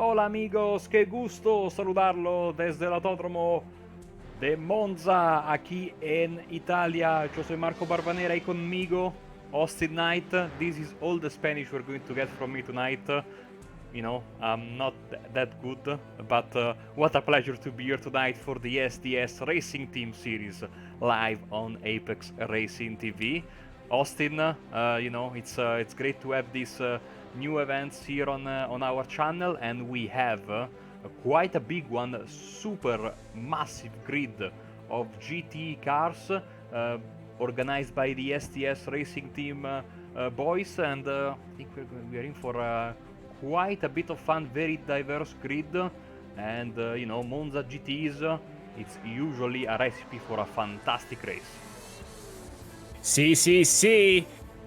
Hola amigos, qué gusto saludarlo desde el autódromo de Monza, aquí en Italia. Yo soy Marco Barbanera y conmigo Austin Knight. This is all the Spanish we're going to get from me tonight. I'm not that good, but what a pleasure to be here tonight for the SDS Racing Team Series live on Apex Racing TV. Austin, it's great to have these new events here on our channel, and we have quite a big one, super massive grid of GT cars organized by the SDS Racing Team boys, and I think we're in for quite a bit of fun, very diverse grid, and Monza GTs. It's usually a recipe for a fantastic race. CCC.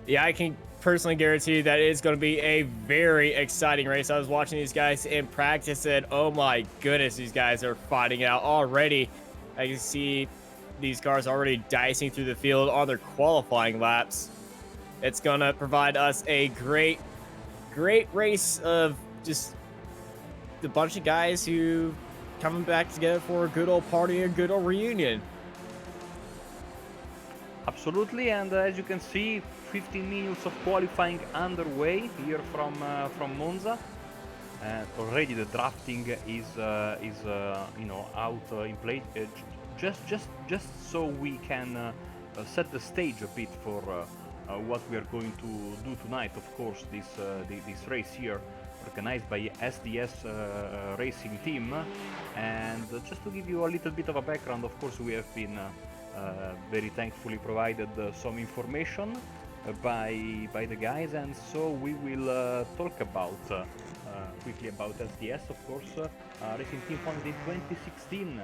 Yeah, I can personally guarantee that it's going to be a very exciting race. I was watching these guys in practice and oh my goodness, these guys are fighting it out already. I can see these cars already dicing through the field on their qualifying laps. It's going to provide us a great race of just the bunch of guys who coming back together for a good old party and a good old reunion. Absolutely, and as you can see, 15 minutes of qualifying underway here from Monza. And already the drafting is out in play. Just so we can set the stage a bit for what we are going to do tonight. Of course, this race here, organized by SDS Racing Team, and just to give you a little bit of a background, of course, we have been very thankfully provided some information by the guys, and so we will talk about quickly about SDS, of course, Racing Team founded in 2016,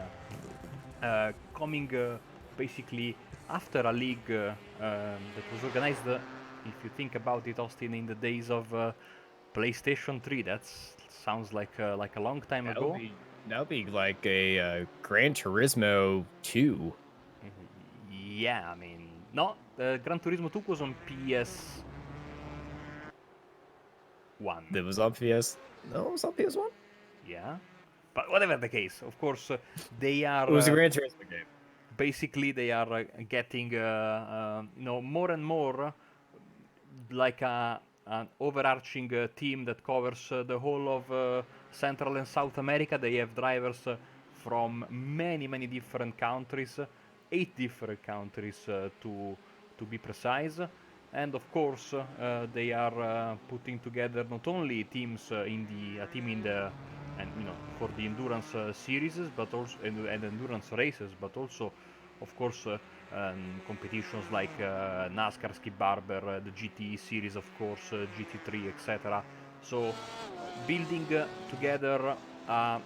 coming basically after a league that was organized, if you think about it, Austin, in the days of PlayStation 3. That sounds like a long time ago. That would be like a Gran Turismo 2. Yeah, I mean, no, Gran Turismo 2 was on PS1. That was on PS. No, it was on PS1. Yeah, but whatever the case, of course, they are. It was a Gran Turismo game. Basically, they are getting, more and more like an overarching team that covers the whole of Central and South America. They have drivers from many different countries, 8 different countries to be precise. And of course, they are putting together not only teams a team in the and for the endurance series, but also and endurance races, but also, of course, competitions like NASCAR Skip Barber, the GT series, of course, GT3, etc. So building together a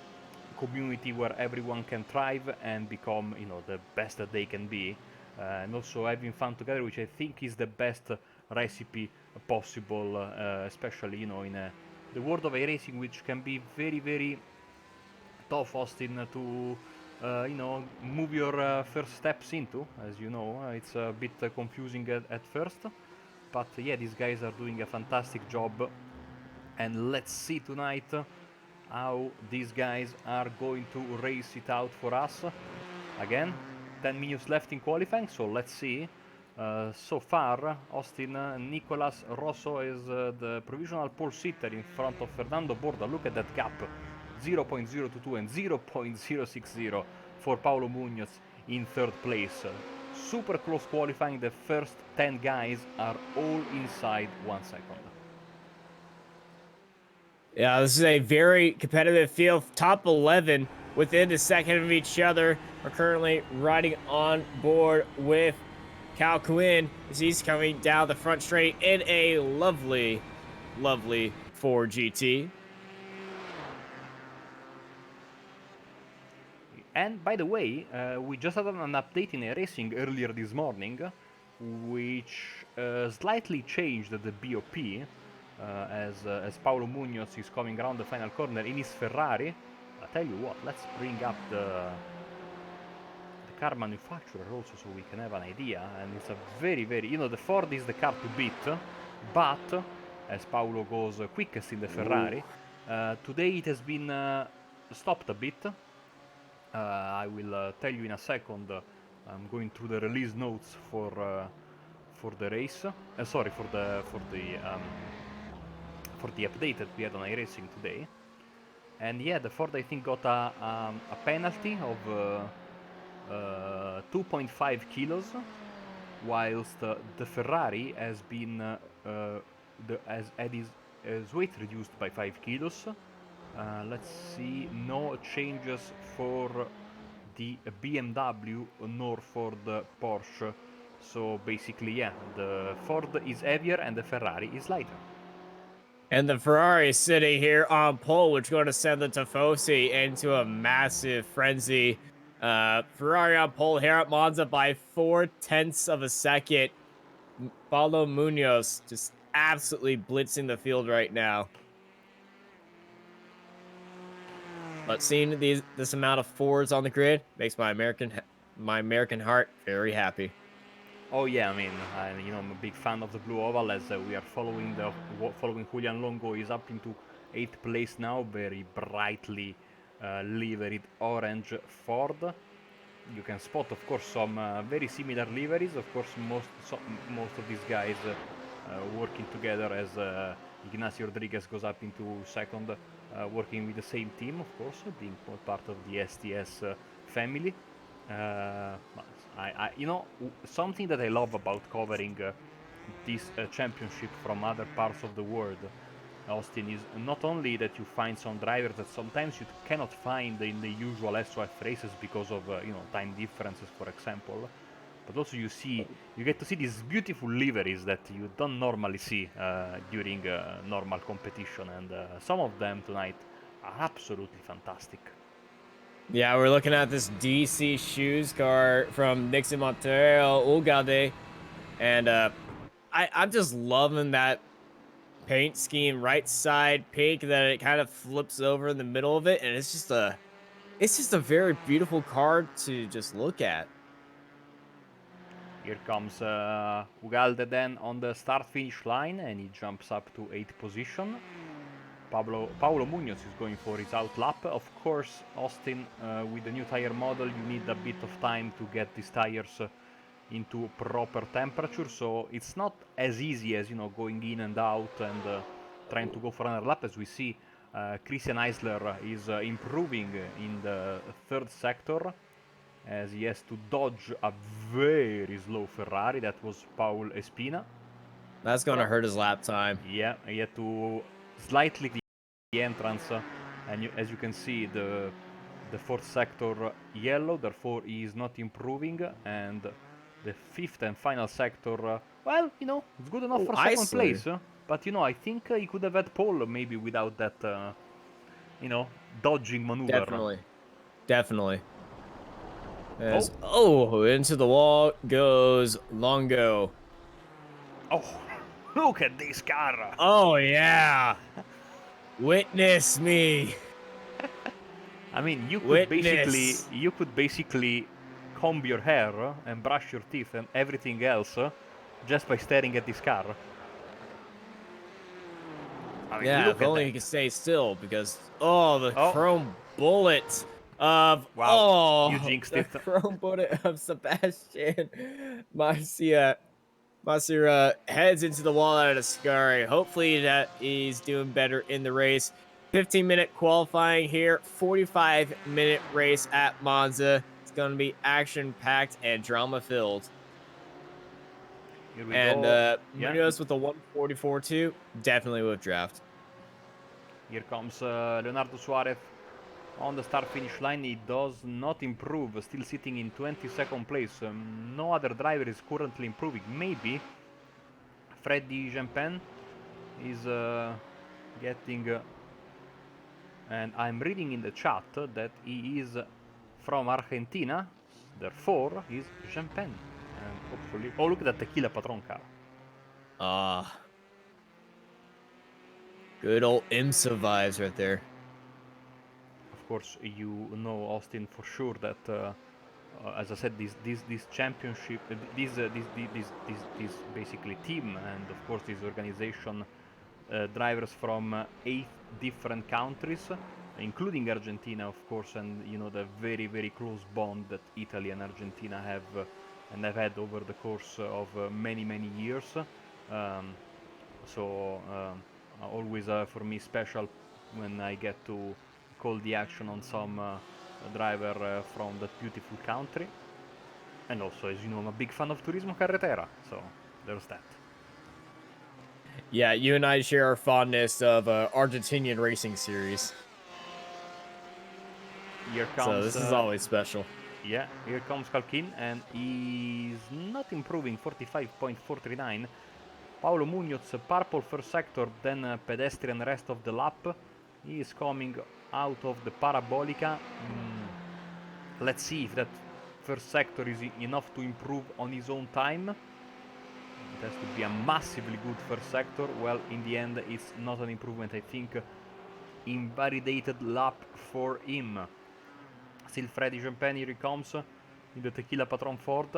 community where everyone can thrive and become, the best that they can be, and also having fun together, which I think is the best recipe possible, especially in the world of iRacing, which can be very tough, Austin, to move your first steps into. As you know, it's a bit confusing at first, but yeah, these guys are doing a fantastic job, and let's see tonight how these guys are going to race it out for us. Again, 10 minutes left in qualifying, so let's see. So far, Austin, Nicolas Rosso is the provisional pole sitter in front of Fernando Borda. Look at that gap, 0.022 and 0.060 for Paulo Munoz in third place. Super close qualifying. The first 10 guys are all inside 1 second. Yeah, this is a very competitive field. Top 11 within a second of each other are currently riding on board with Cal Quinn as he's coming down the front straight in a lovely Ford GT. And by the way, we just had an update in iRacing earlier this morning, which slightly changed the BOP as Paulo Munoz is coming around the final corner in his Ferrari. I tell you what, let's bring up the car manufacturer also so we can have an idea. And it's a very, the Ford is the car to beat, but as Paulo goes quickest in the Ferrari, Today it has been stopped a bit. I will tell you in a second. I'm going through the release notes for the race. Sorry, for the update that we had on iRacing today. And yeah, the Ford I think got a penalty of 2.5 kilos, whilst the Ferrari has been has had his weight reduced by 5 kilos. Let's see, no changes for the BMW nor for the Porsche. So basically, yeah, the Ford is heavier and the Ferrari is lighter. And the Ferrari is sitting here on pole, which is going to send the Tifosi into a massive frenzy. Ferrari on pole here at Monza by 4/10 of a second. Paulo Munoz just absolutely blitzing the field right now. But seeing this amount of Fords on the grid makes my American heart very happy. Oh yeah, I mean, I'm a big fan of the Blue Oval as we are following Julian Longo is up into 8th place now, very brightly liveried orange Ford. You can spot, of course, some very similar liveries. Of course, most of these guys working together as Ignacio Rodriguez goes up into second, working with the same team, of course, being part of the SDS family. But something that I love about covering this championship from other parts of the world, Austin, is not only that you find some drivers that sometimes you cannot find in the usual SOF races because of time differences, for example, but also you get to see these beautiful liveries that you don't normally see during normal competition, and some of them tonight are absolutely fantastic. Yeah, we're looking at this DC shoes car from Nixon Montero Ugade. And I'm just loving that paint scheme, right side pink, that it kind of flips over in the middle of it, and it's just a very beautiful card to just look at. Here comes Ugalde then on the start-finish line, and he jumps up to 8th position. Paulo Munoz is going for his out lap. Of course, Austin, with the new tire model, you need a bit of time to get these tires into proper temperature, so it's not as easy as going in and out and trying to go for another lap. As we see, Christian Eisler is improving in the third sector, as he has to dodge a very slow Ferrari that was Paul Espina. That's gonna hurt his lap time. Yeah, he had to slightly the entrance, and as you can see, the fourth sector yellow, therefore he is not improving, and the fifth and final sector, well, it's good enough Oh, for second Eisler. place, but I think he could have had pole maybe without that, dodging maneuver. Definitely. Into the wall goes Longo. Oh, look at this car! Oh yeah. Witness me. I mean, Witness. you could basically comb your hair and brush your teeth and everything else just by staring at this car. I mean, Yeah, look if at only that. he could stay still because the Oh, chrome bullet of wow, you jinxed the it. chrome bullet of Sebastian Marcia. Marcia heads into the wall out of Ascari. Hopefully that he's doing better in the race. 15-minute qualifying here, 45-minute race at Monza. It's going to be action-packed and drama-filled. Here we And go. Yeah, Munoz with the 144.2, definitely with draft. here comes Leonardo Suarez on the start-finish line. He does not improve, still sitting in 22nd place. No other driver is currently improving. Maybe Freddy Gempen is getting... and I'm reading in the chat that he is from Argentina, therefore he's Gempen. And hopefully... Oh, look at that Tequila Patron car. Good old IMSA vibes right there. Of course, you know, Austin, for sure that, as I said, this championship, this basically team, and of course this organization drivers from 8 different countries, including Argentina, of course, and the very very close bond that Italy and Argentina have and have had over the course of many years. Always for me special when I get to call the action on some driver from that beautiful country. And also, as you know, I'm a big fan of Turismo Carretera, so there's that. Yeah, you and I share our fondness of Argentinian racing series. Here comes. So this is always special. Yeah, here comes Calkin, and he's not improving. 45.439. Paulo Munoz, purple first sector, then pedestrian rest of the lap. He is coming out of the Parabolica. Let's see if that first sector is enough to improve on his own time. It has to be a massively good first sector. Well, in the end, it's not an improvement. I think invalidated lap for him. Still Freddy Champagne, here he comes in the Tequila Patron Ford.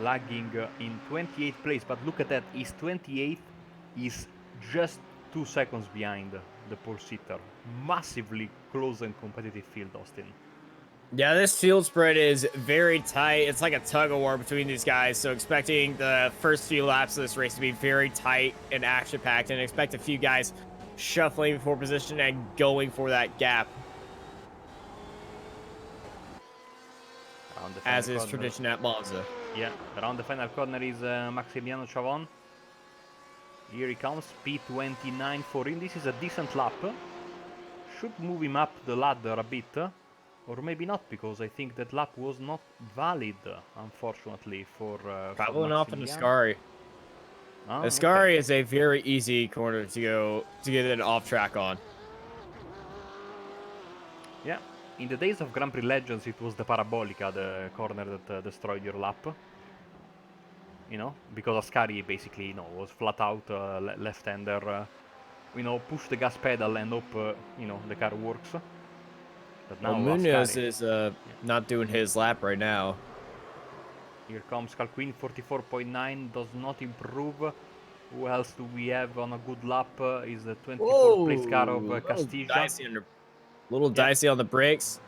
Lagging in 28th place, but look at that, he's 28th, he's just 2 seconds behind the pole sitter. Massively close and competitive field, Austin. Yeah, this field spread is very tight. It's like a tug of war between these guys. So expecting the first few laps of this race to be very tight and action-packed, and expect a few guys shuffling for position and going for that gap. As is tradition at Monza. Yeah, around the final corner is Maximiliano Chavon. Here he comes, P29 for him. This is a decent lap. Should move him up the ladder a bit. Or maybe not, because I think that lap was not valid, unfortunately, for probably not for Ascari. Ascari is a very easy corner to get an off track on. Yeah, in the days of Grand Prix Legends, it was the Parabolica, the corner that destroyed your lap. Because Ascari basically, was flat out left-hander. Push the gas pedal and hope, the car works. But now Munoz is not doing his lap right now. Here comes Calquin, 44.9, does not improve. Who else do we have on a good lap? Is the 24th place car of Castilla. Little dicey on the brakes.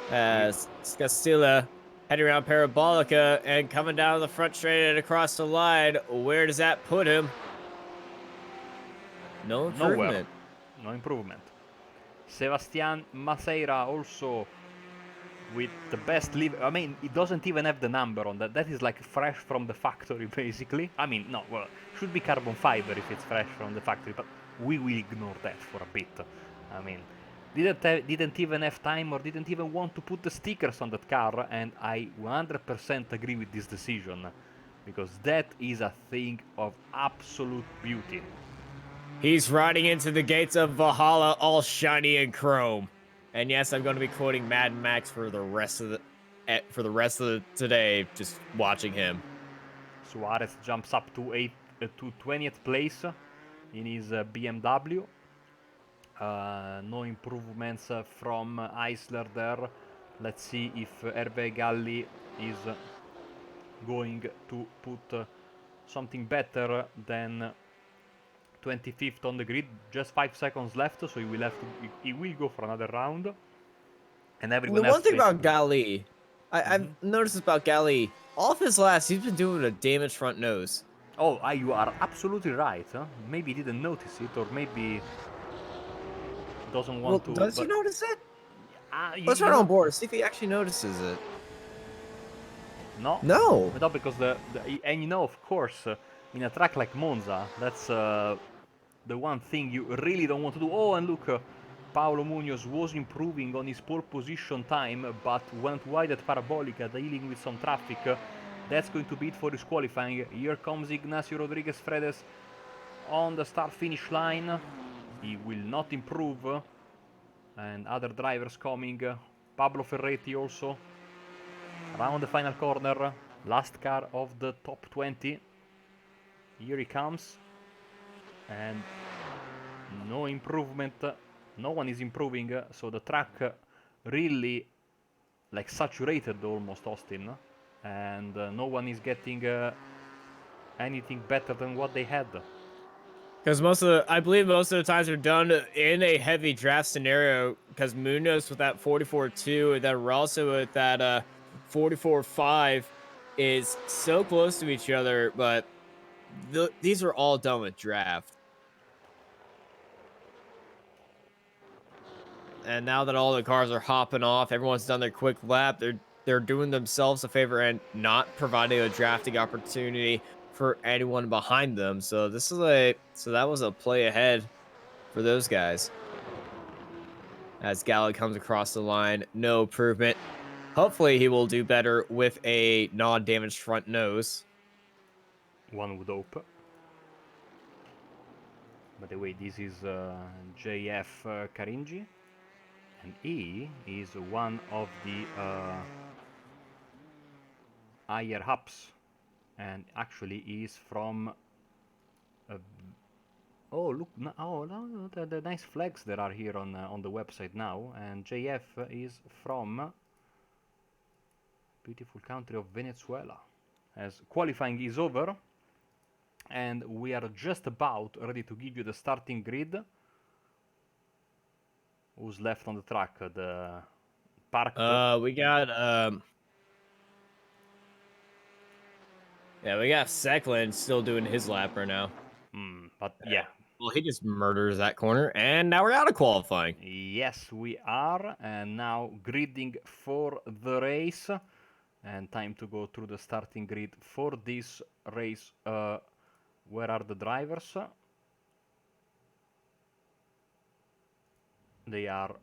As Castilla heading around Parabolica and coming down the front straight and across the line. Where does that put him? No improvement. Nowhere. No improvement. Sebastian Maceira also with the best leave. I mean, it doesn't even have the number on that. That is like fresh from the factory, basically. I mean, no, well, should be carbon fiber if it's fresh from the factory, but we will ignore that for a bit. I mean, didn't even have time or didn't even want to put the stickers on that car, and I 100% agree with this decision, because that is a thing of absolute beauty. He's riding into the gates of Valhalla all shiny and chrome. And yes, I'm going to be quoting Mad Max for the rest of the today, just watching him. Suarez jumps up to 20th place in his BMW. No improvements from Eisler there. Let's see if Hervé Galli is going to put something better than 25th on the grid. Just 5 seconds left, so he will go for another round. And everyone else. The one thing about Galli, I've noticed about Galli, all of his laps, he's been doing a damaged front nose. Oh, you are absolutely right. Huh? Maybe he didn't notice it, or maybe doesn't want to. Does he notice it? Let's run on board, see if he actually notices it. No. No, because and of course, in a track like Monza, that's the one thing you really don't want to do. Oh, and look, Paulo Munoz was improving on his pole position time, but went wide at Parabolica, dealing with some traffic. That's going to be it for his qualifying. Here comes Ignacio Rodriguez Fredes on the start-finish line. He will not improve. And other drivers coming. Pablo Ferretti also. Around the final corner. Last car of the top 20. Here he comes. And no improvement. No one is improving. So the track really like saturated almost, Austin. And no one is getting anything better than what they had. Because I believe most of the times are done in a heavy draft scenario. Because Munoz with that 44-2, and then Ralston with that 44-5 is so close to each other, but these are all done with draft. And now that all the cars are hopping off, everyone's done their quick lap. They're doing themselves a favor and not providing a drafting opportunity for anyone behind them. So that was a play ahead for those guys. As Gallo comes across the line, no improvement. Hopefully, he will do better with a non-damaged front nose. One would hope. By the way, this is JF Karinji, and he is one of the higher ups, and actually is from. Oh look! Oh no, the nice flags that are here on the website now, and JF is from beautiful country of Venezuela. As qualifying is over, and we are just about ready to give you the starting grid. Who's left on the track? The parked. We got yeah, we got Secklin still doing his lap right now. But yeah. Well, he just murders that corner, and now we're out of qualifying. Yes, we are, and now gridding for the race, and time to go through the starting grid for this race. Where are the drivers? They are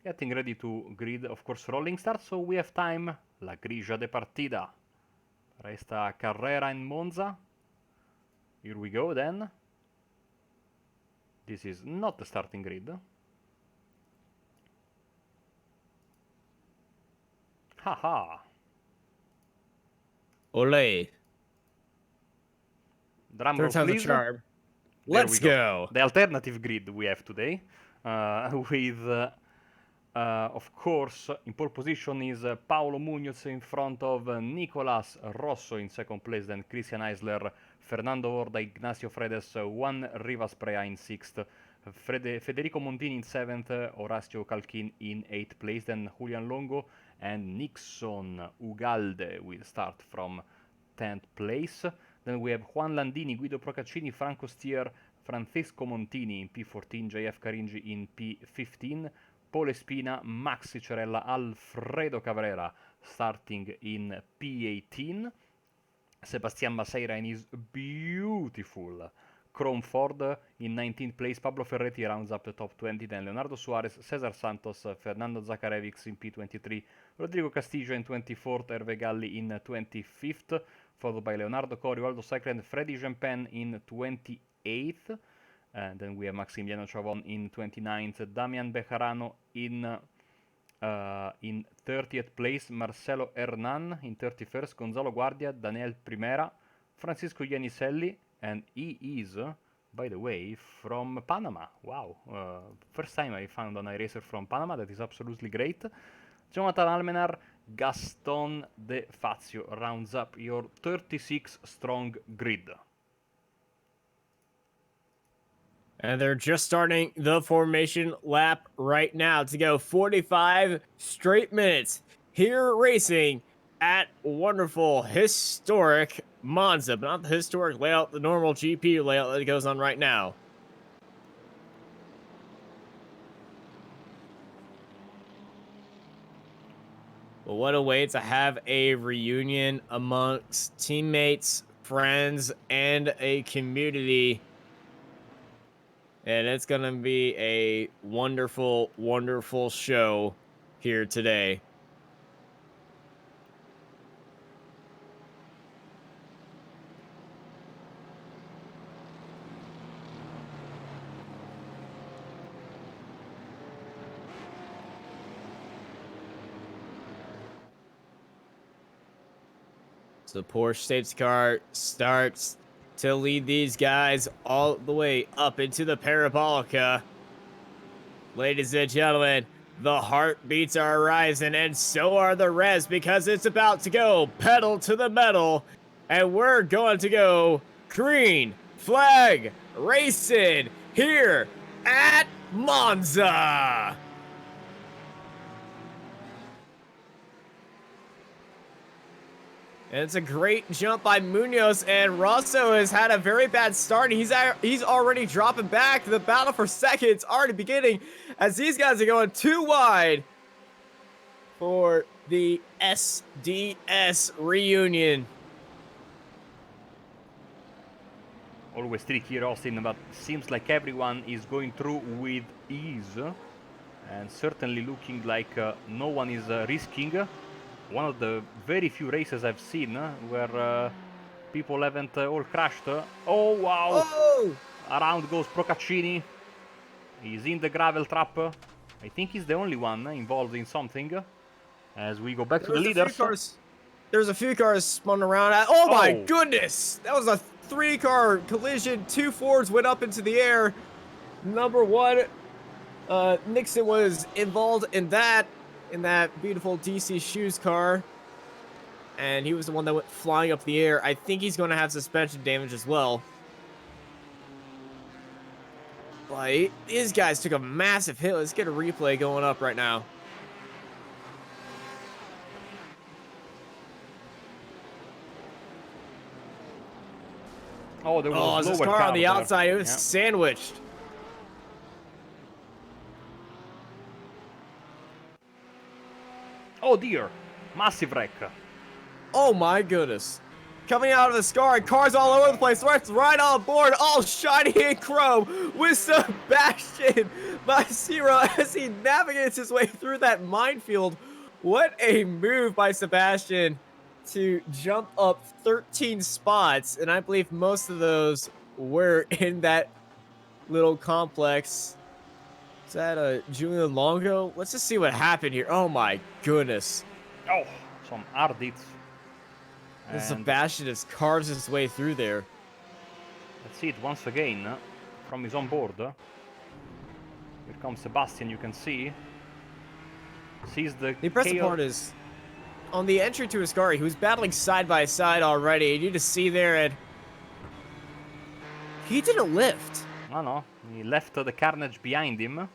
getting ready to grid, of course, rolling start, so we have time. La grilla de partida. Resta carrera in Monza. Here we go then. This is not the starting grid. Haha. Ole. Drum roll, Third time's a please. charm. There Let's we go. go. The alternative grid we have today, with, of course, in pole position is Paolo Munoz in front of Nicolas Rosso in second place, then Christian Eisler, Fernando Horda, Ignacio Fredes, Juan Rivas Prea in sixth, Federico Montini in seventh, Horacio Calquin in eighth place, then Julian Longo and Nixon Ugalde will start from 10th place. Then we have Juan Landini, Guido Procaccini, Franco Stier, Francisco Montini in P14, JF Caringi in P15, Pole Spina, Maxi Cerella, Alfredo Cabrera starting in P18, Sebastian Maceira in his beautiful Chrome Ford in 19th place, Pablo Ferretti rounds up the top 20, then Leonardo Suarez, Cesar Santos, Fernando Zakarevics in P23, Rodrigo Castillo in 24th, Hervé Galli in 25th, followed by Leonardo Cori, Waldo Secre, and Freddy Gempen in 28th. And then we have Maximiliano Chavon in 29th, Damian Bejarano in 30th place, Marcelo Hernan in 31st, Gonzalo Guardia, Daniel Primera, Francisco Ianiselli, and he is, by the way, from Panama. Wow, first time I found an iRacer from Panama. That is absolutely great. Jonathan Almenar, Gaston De Fazio rounds up your 36-strong grid. And they're just starting the formation lap right now to go 45 straight minutes here racing at wonderful, historic Monza, but not the historic layout, the normal GP layout that goes on right now. But what a way to have a reunion amongst teammates, friends, and a community. And it's going to be a wonderful, wonderful show here today. So Porsche safety car starts to lead these guys all the way up into the Parabolica. Ladies and gentlemen, the heartbeats are rising, and so are the revs, because it's about to go pedal to the metal And we're going to go green flag racing here at Monza. And it's a great jump by Munoz, and Rosso has had a very bad start. He's already dropping back. The battle for second's already beginning as these guys are going too wide for the SDS reunion. Always tricky here, Austin, but seems like everyone is going through with ease. And certainly looking like no one is risking. One of the very few races I've seen where people haven't all crashed. Oh, wow! Oh! Around goes Procaccini. He's in the gravel trap. I think he's the only one involved in something. As we go back to the leaders. There's a few cars spun around. Oh my Oh. goodness! That was a 3-car collision. 2 Fords went up into the air. Number 1, Nixon was involved in that beautiful DC Shoes car. And he was the one that went flying up the air. I think he's going to have suspension damage as well. But these guys took a massive hit. Let's get a replay going up right now. Oh, there was this car on the outside. It was sandwiched. Oh dear, massive wreck. Oh my goodness. Coming out of the scar, and cars all over the place. Right on board, all shiny and chrome with Sebastian Masiro as he navigates his way through that minefield. What a move by Sebastian to jump up 13 spots, and I believe most of those were in that little complex. Is that Julian Longo? Let's just see what happened here. Oh my goodness. Oh, some hard hits. And Sebastian just carves his way through there. Let's see it once again from his own board. Here comes Sebastian, you can see. Sees the impressive part is, on the entry to his car, he was battling side by side already. You just see there, and he didn't lift. No, he left the carnage behind him.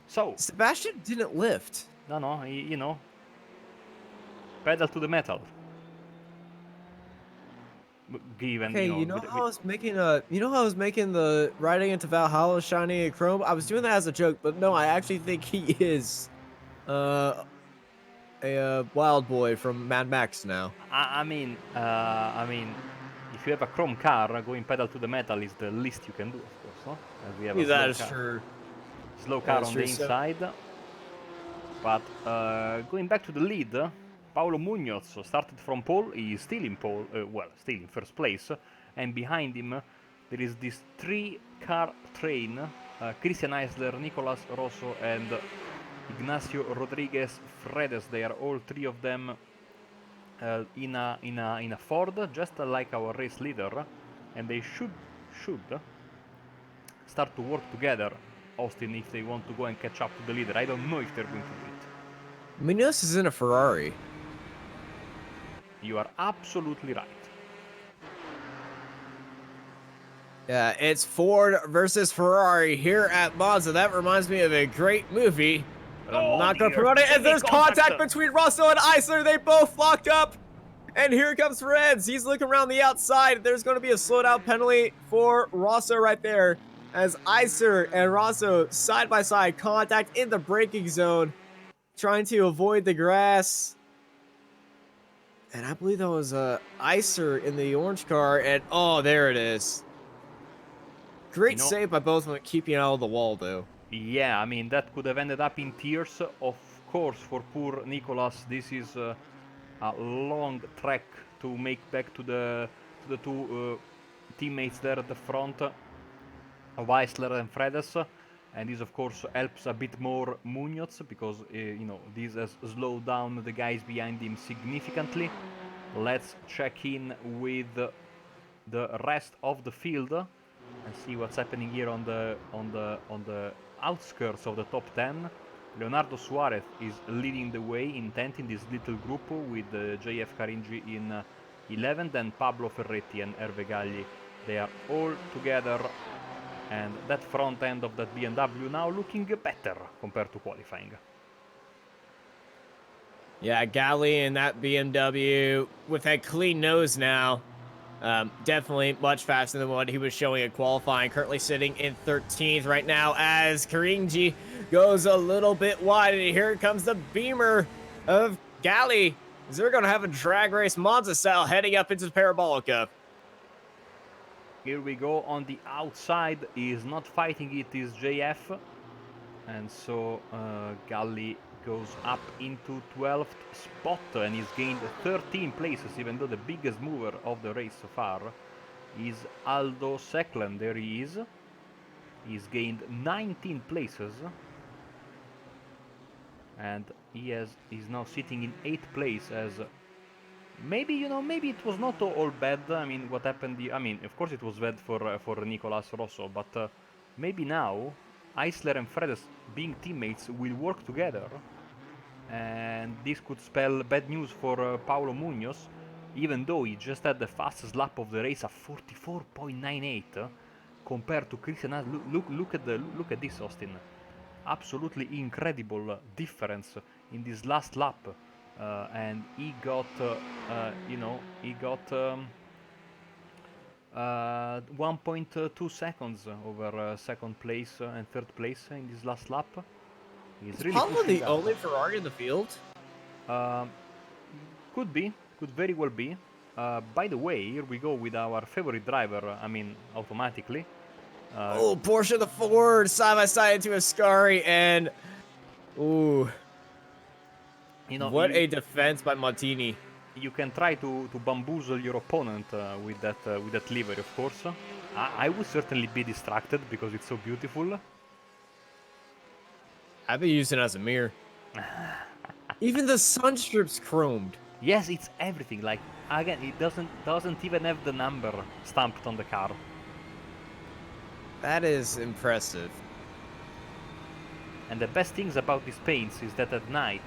So Sebastian didn't lift. No, he, you know, pedal to the metal. Given, hey, you know how I was making the riding into Valhalla shiny and chrome? I was doing that as a joke, but no, I actually think he is a wild boy from Mad Max now. I mean, if you have a chrome car, going pedal to the metal is the least you can do, of course, no? As we have a that is car. true. Slow car on the inside. But going back to the lead, Paulo Munoz started from pole. He is still in pole, still in first place. And behind him, there is this 3-car train. Christian Eisler, Nicolas Rosso, and Ignacio Rodriguez Fredes. They are all 3 of them in a Ford, just like our race leader. And they should start to work together, Austin, if they want to go and catch up to the leader. I don't know if they're going to do it. Munoz is in a Ferrari. You are absolutely right. Yeah, it's Ford versus Ferrari here at Monza. That reminds me of a great movie. But I'm not going to promote it. And there's contact between Russell and Eisler. They both locked up. And here comes Reds. He's looking around the outside. There's going to be a slowdown penalty for Rosso right there, as Eisler and Rosso side by side contact in the braking zone, trying to avoid the grass. And I believe that was Eisler in the orange car. And oh, there it is. Great save by both of them, keeping out of the wall, though. Yeah, I mean, that could have ended up in tears. Of course, for poor Nicolas, this is a long trek to make back to the 2 teammates there at the front of Eisler and Fredes. And this, of course, helps a bit more Munoz, because, you know, this has slowed down the guys behind him significantly. Let's check in with the rest of the field and see what's happening here on the outskirts of the top 10. Leonardo Suarez is leading the way in 10th in this little group with JF Caringi in 11th, and Pablo Ferretti and Hervé Galli, they are all together, and that front end of that BMW now looking better compared to qualifying. Yeah, Galli and that BMW with that clean nose now. Definitely much faster than what he was showing at qualifying. Currently sitting in 13th right now as Karinji goes a little bit wide. And here comes the Beamer of Galli. They're going to have a drag race Monza style heading up into the Parabolica. Here we go on the outside. Is not fighting it, is JF. And so Galli goes up into 12th spot and he's gained 13 places, even though the biggest mover of the race so far is Aldo Seklen. There he is. He's gained 19 places. And he's now sitting in 8th place as maybe, maybe it was not all bad. I mean, what happened, of course it was bad for Nicolas Rosso, but maybe now Eisler and Fredes, being teammates, will work together, and this could spell bad news for Paulo Munoz, even though he just had the fastest lap of the race at 44.98 compared to Christian. Look at this, Austin. Absolutely incredible difference in this last lap, and he got 1.2 seconds over second place and third place in this last lap. He's really probably the up. only Ferrari in the field. Could very well be. By the way, here we go with our favorite driver. Automatically. Porsche the Ford side by side into Ascari, and ooh, what a defense by Montini. You can try to bamboozle your opponent with that livery, of course. I would certainly be distracted because it's so beautiful. I've been using it as a mirror. Even the sun strip's chromed. Yes, it's everything. Like, again, it doesn't even have the number stamped on the car. That is impressive. And the best things about these paints is that at night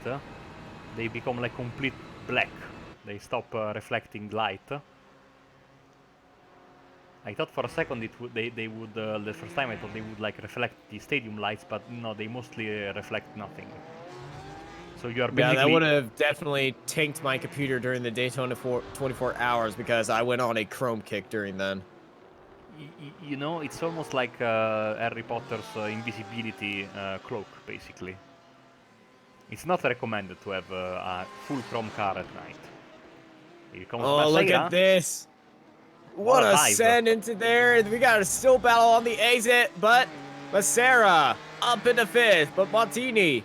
they become like complete black. They stop reflecting light. I thought for a second they would the first time I thought they would like reflect the stadium lights, but no, they mostly reflect nothing. So you are basically... Yeah, that would have definitely tanked my computer during the Daytona 24 hours because I went on a chrome kick during then. It's almost like Harry Potter's invisibility cloak, basically. It's not recommended to have a full chrome car at night. Here comes Maceira. Look at this. What a send into there. We got a still battle on the exit, but Maceira up into 5th, but Montini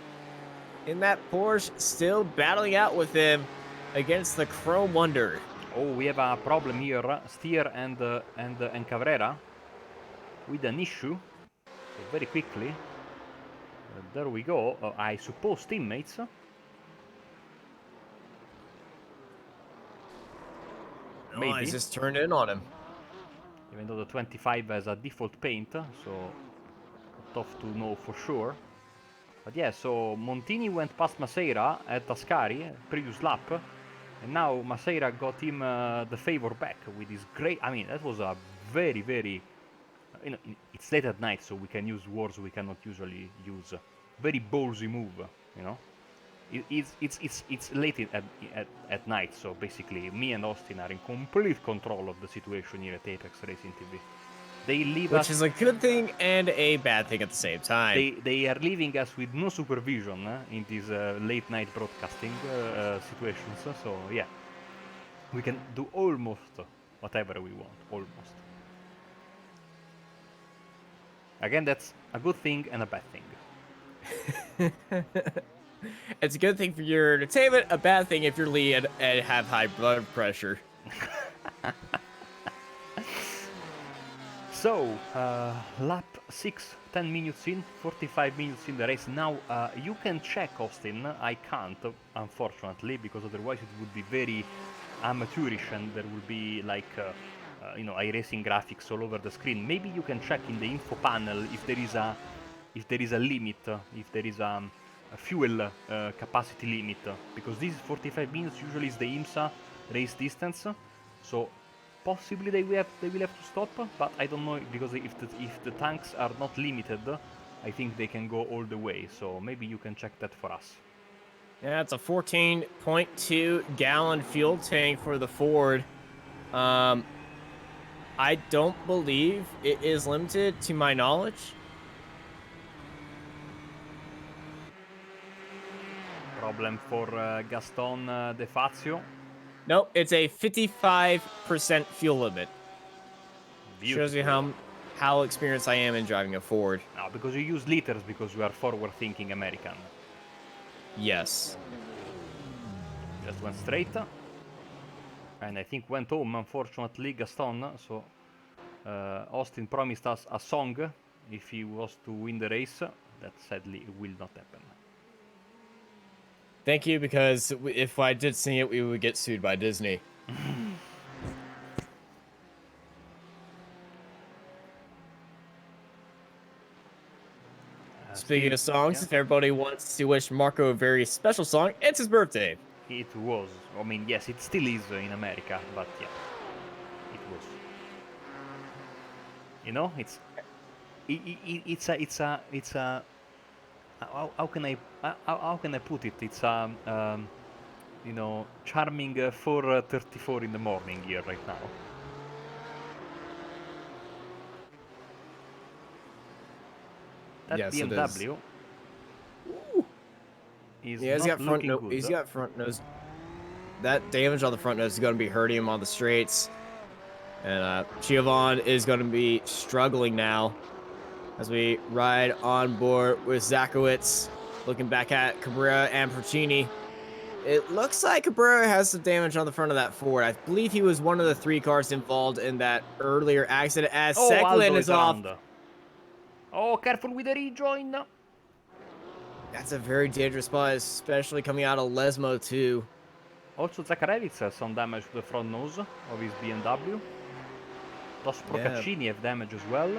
in that Porsche still battling out with him against the Chrome Wonder. Oh, we have a problem here. Stier and Cabrera with an issue. So very quickly. There we go. I suppose teammates. Maybe. He's just turned in on him. Even though the 25 has a default paint, so tough to know for sure. But yeah, so Montini went past Maceira at Ascari, previous lap. And now Maceira got him the favor back with his great... that was a very, very... it's late at night, so we can use words we cannot usually use. Very ballsy move, It's late at night, so basically me and Austin are in complete control of the situation here at Apex Racing TV. They leave us... Which is a good thing and a bad thing at the same time. They are leaving us with no supervision in these late night broadcasting situations. So yeah, we can do almost whatever we want, almost. Again, that's a good thing and a bad thing. It's a good thing for your entertainment, a bad thing if you're lead and have high blood pressure. So, lap 6, 10 minutes in, 45 minutes in the race. Now, you can check, Austin. I can't, unfortunately, because otherwise it would be very amateurish and there would be like, iRacing graphics all over the screen. Maybe you can check in the info panel if there is a limit, if there is fuel capacity limit, because this 45 minutes usually is the IMSA race distance. So possibly they will have to stop, but I don't know, because if the tanks are not limited, I think they can go all the way. So maybe you can check that for us. Yeah, it's a 14.2 gallon fuel tank for the Ford. I don't believe it is limited to my knowledge. Problem for Gaston De Fazio. Nope, it's a 55% fuel limit. Shows you Beautiful. how experienced I am in driving a Ford. No, because you use liters, because you are forward-thinking American. Yes. Just went straight. And I think went home, unfortunately, Gaston. So Austin promised us a song if he was to win the race. That sadly will not happen. Thank you, because if I did sing it, we would get sued by Disney. Speaking of songs, yeah. if everybody wants to wish Marco a very special song, it's his birthday. It was. I mean, yes, it still is in America, but yeah, it was. You know, it's a how can I put it? It's a you know, charming 4:34 in the morning here right now. That Yes, it is. BMW is Yeah, he's not got front looking nose. good. He's got front nose. That damage on the front nose is going to be hurting him on the straights. And Giovanni is going to be struggling now as we ride on board with Zakowicz. Looking back at Cabrera and Percini. It looks like Cabrera has some damage on the front of that Ford. I believe he was one of the 3 cars involved in that earlier accident as Oh, Seklin Aldo is is off. around. Oh, careful with the rejoin. That's a very dangerous spot, especially coming out of Lesmo too. Also, Zakharevich has some damage to the front nose of his BMW. Does Yeah. Procaccini have damage as well?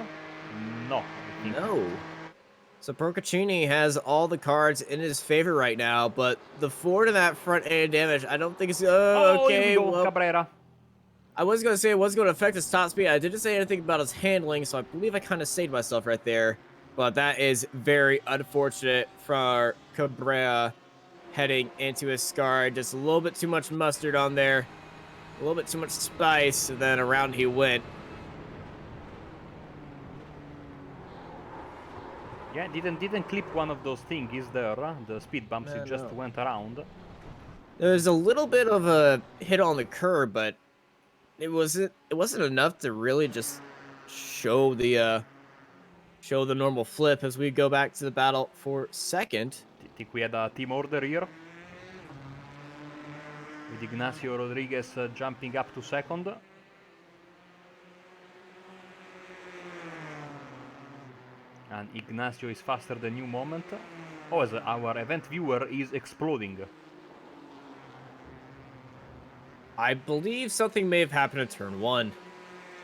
No, I think No. So Procaccini has all the cards in his favor right now, but the Ford in that front end damage, I don't think it's... Oh, here we okay, go, well, Cabrera. I was going to say it was going to affect his top speed. I didn't say anything about his handling, so I believe I kind of saved myself right there. But that is very unfortunate for Cabrera heading into his scar. Just a little bit too much mustard on there. A little bit too much spice, and then around he went. Yeah, didn't clip one of those things there, the speed bumps. It just No. went around. There's a little bit of a hit on the curb, but it wasn't enough to really just show the normal flip as we go back to the battle for second. I think we had a team order here, with Ignacio Rodriguez jumping up to second. And Ignacio is faster than New Moment. Oh, as our event viewer is exploding. I believe something may have happened in turn 1.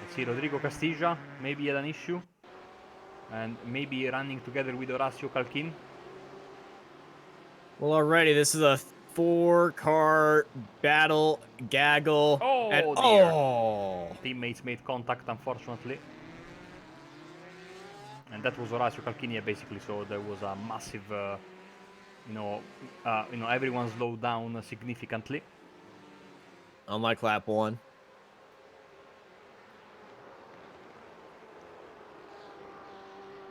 Let's see, Rodrigo Castilla maybe had an issue. And maybe running together with Horacio Calquin. Well, already, this is a 4-car battle, gaggle, Oh, and dear. oh! Teammates made contact, unfortunately. And that was Horacio Calquinia, basically, so there was a massive, everyone slowed down significantly. Unlike lap 1.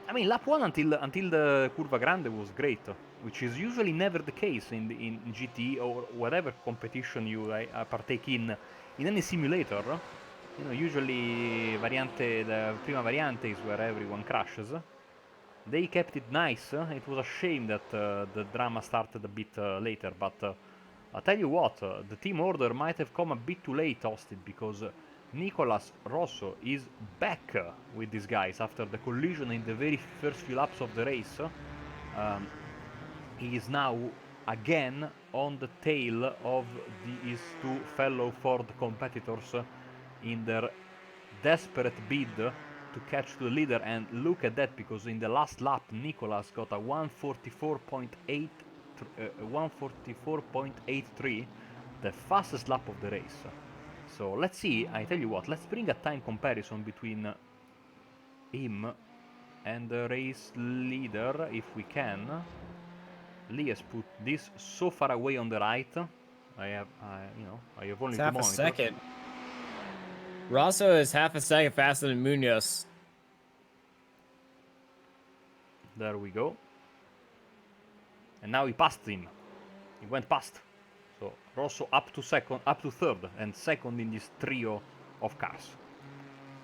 I mean, lap 1 until the Curva Grande was great, which is usually never the case in GT or whatever competition you partake in any simulator. You know, usually the prima variante is where everyone crashes. They kept it nice. It was a shame that the drama started a bit later, but I'll tell you what, the team order might have come a bit too late, Austin, because Nicolas Rosso is back with these guys after the collision in the very first few laps of the race. He is now again on the tail of his 2 fellow Ford competitors in their desperate bid to catch the leader. And look at that, because in the last lap Nicolas got a 1:44.8 144.83, the fastest lap of the race. So let's see. I tell you what. Let's bring a time comparison between him and the race leader, if we can. Lee has put this so far away on the right. I have only It's two half a monitors. second. Rosso is half a second faster than Munoz. There we go. And now he passed him. He went past. So Rosso up to third, and second in this trio of cars.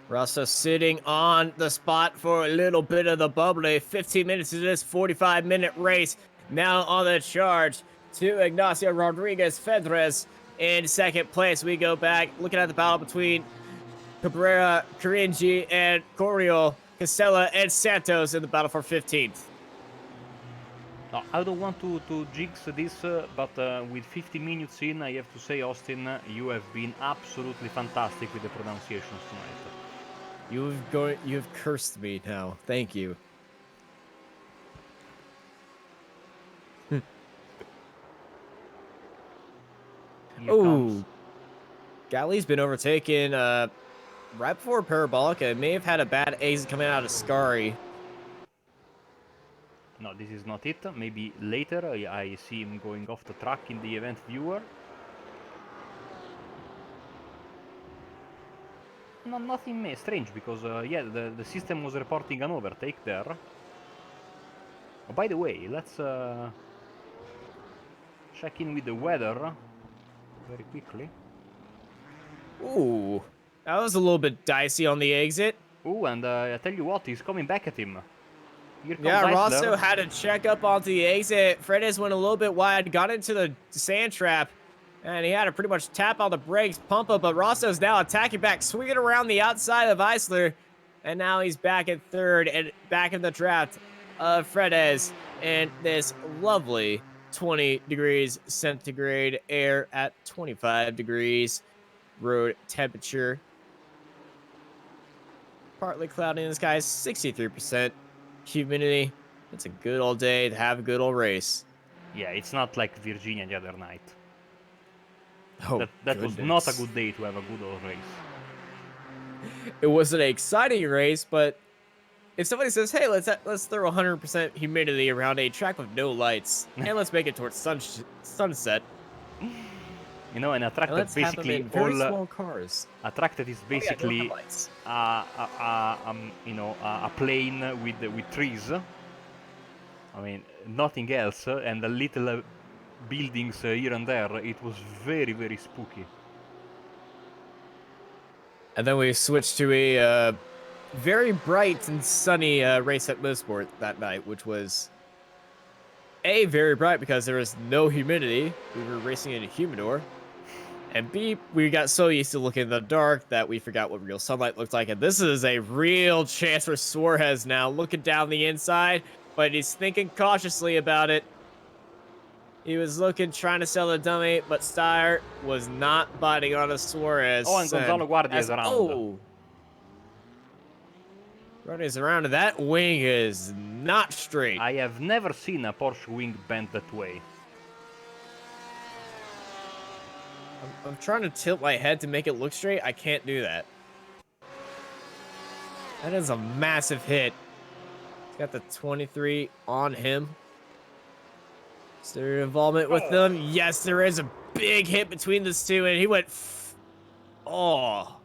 Rosso sitting on the spot for a little bit of the bubbly. 15 minutes into this 45-minute race. Now on the charge to Ignacio Rodriguez Fedres in second place. We go back looking at the battle between Cabrera, Caringi, and Corio, Casella, and Santos in the battle for 15th. Now, I don't want to jinx this, but with 50 minutes in, I have to say, Austin, you have been absolutely fantastic with the pronunciations tonight. You've cursed me now. Thank you. Oh, Galley's been overtaken right before Parabolica. May have had a bad exit coming out of Scari. No, this is not it. Maybe later I see him going off the track in the event viewer. No, nothing strange, because yeah, the system was reporting an overtake there. Oh, by the way, let's check in with the weather very quickly. Ooh, that was a little bit dicey on the exit. Ooh, and I tell you what, he's coming back at him. Here comes Yeah, Eisler. Rosso had to check up onto the exit. Fredes went a little bit wide, got into the sand trap, and he had to pretty much tap on the brakes, pump up, but Rosso's now attacking back, swinging around the outside of Eisler, and now he's back at third and back in the draft of Fredes in this lovely 20 degrees centigrade air at 25 degrees road temperature. Partly cloudy in the sky, 63% humidity. It's a good old day to have a good old race. Yeah, it's not like Virginia the other night. Oh, that was not a good day to have a good old race. It was an exciting race, but if somebody says, "Hey, let's throw 100% humidity around a track with no lights, and let's make it towards sunset," you know, and a track that basically very small cars. A track that is basically a plain with trees. I mean, nothing else, and a little buildings here and there. It was very, very spooky. And then we switched to a very bright and sunny race at Mosport that night, which was A, very bright because there was no humidity. We were racing in a humidor. And B, we got so used to looking in the dark that we forgot what real sunlight looked like. And this is a real chance for Suarez now, looking down the inside, but he's thinking cautiously about it. He was looking, trying to sell the dummy, but Steyer was not biting on a Suarez. Oh, and Gonzalo Guardia is around. Oh, Guardia's around, and that wing is not straight. I have never seen a Porsche wing bent that way. I'm trying to tilt my head to make it look straight. I can't do that. That is a massive hit. He's got the 23 on him. Is there involvement with them? Yes, there is a big hit between these two, and he went. Oh.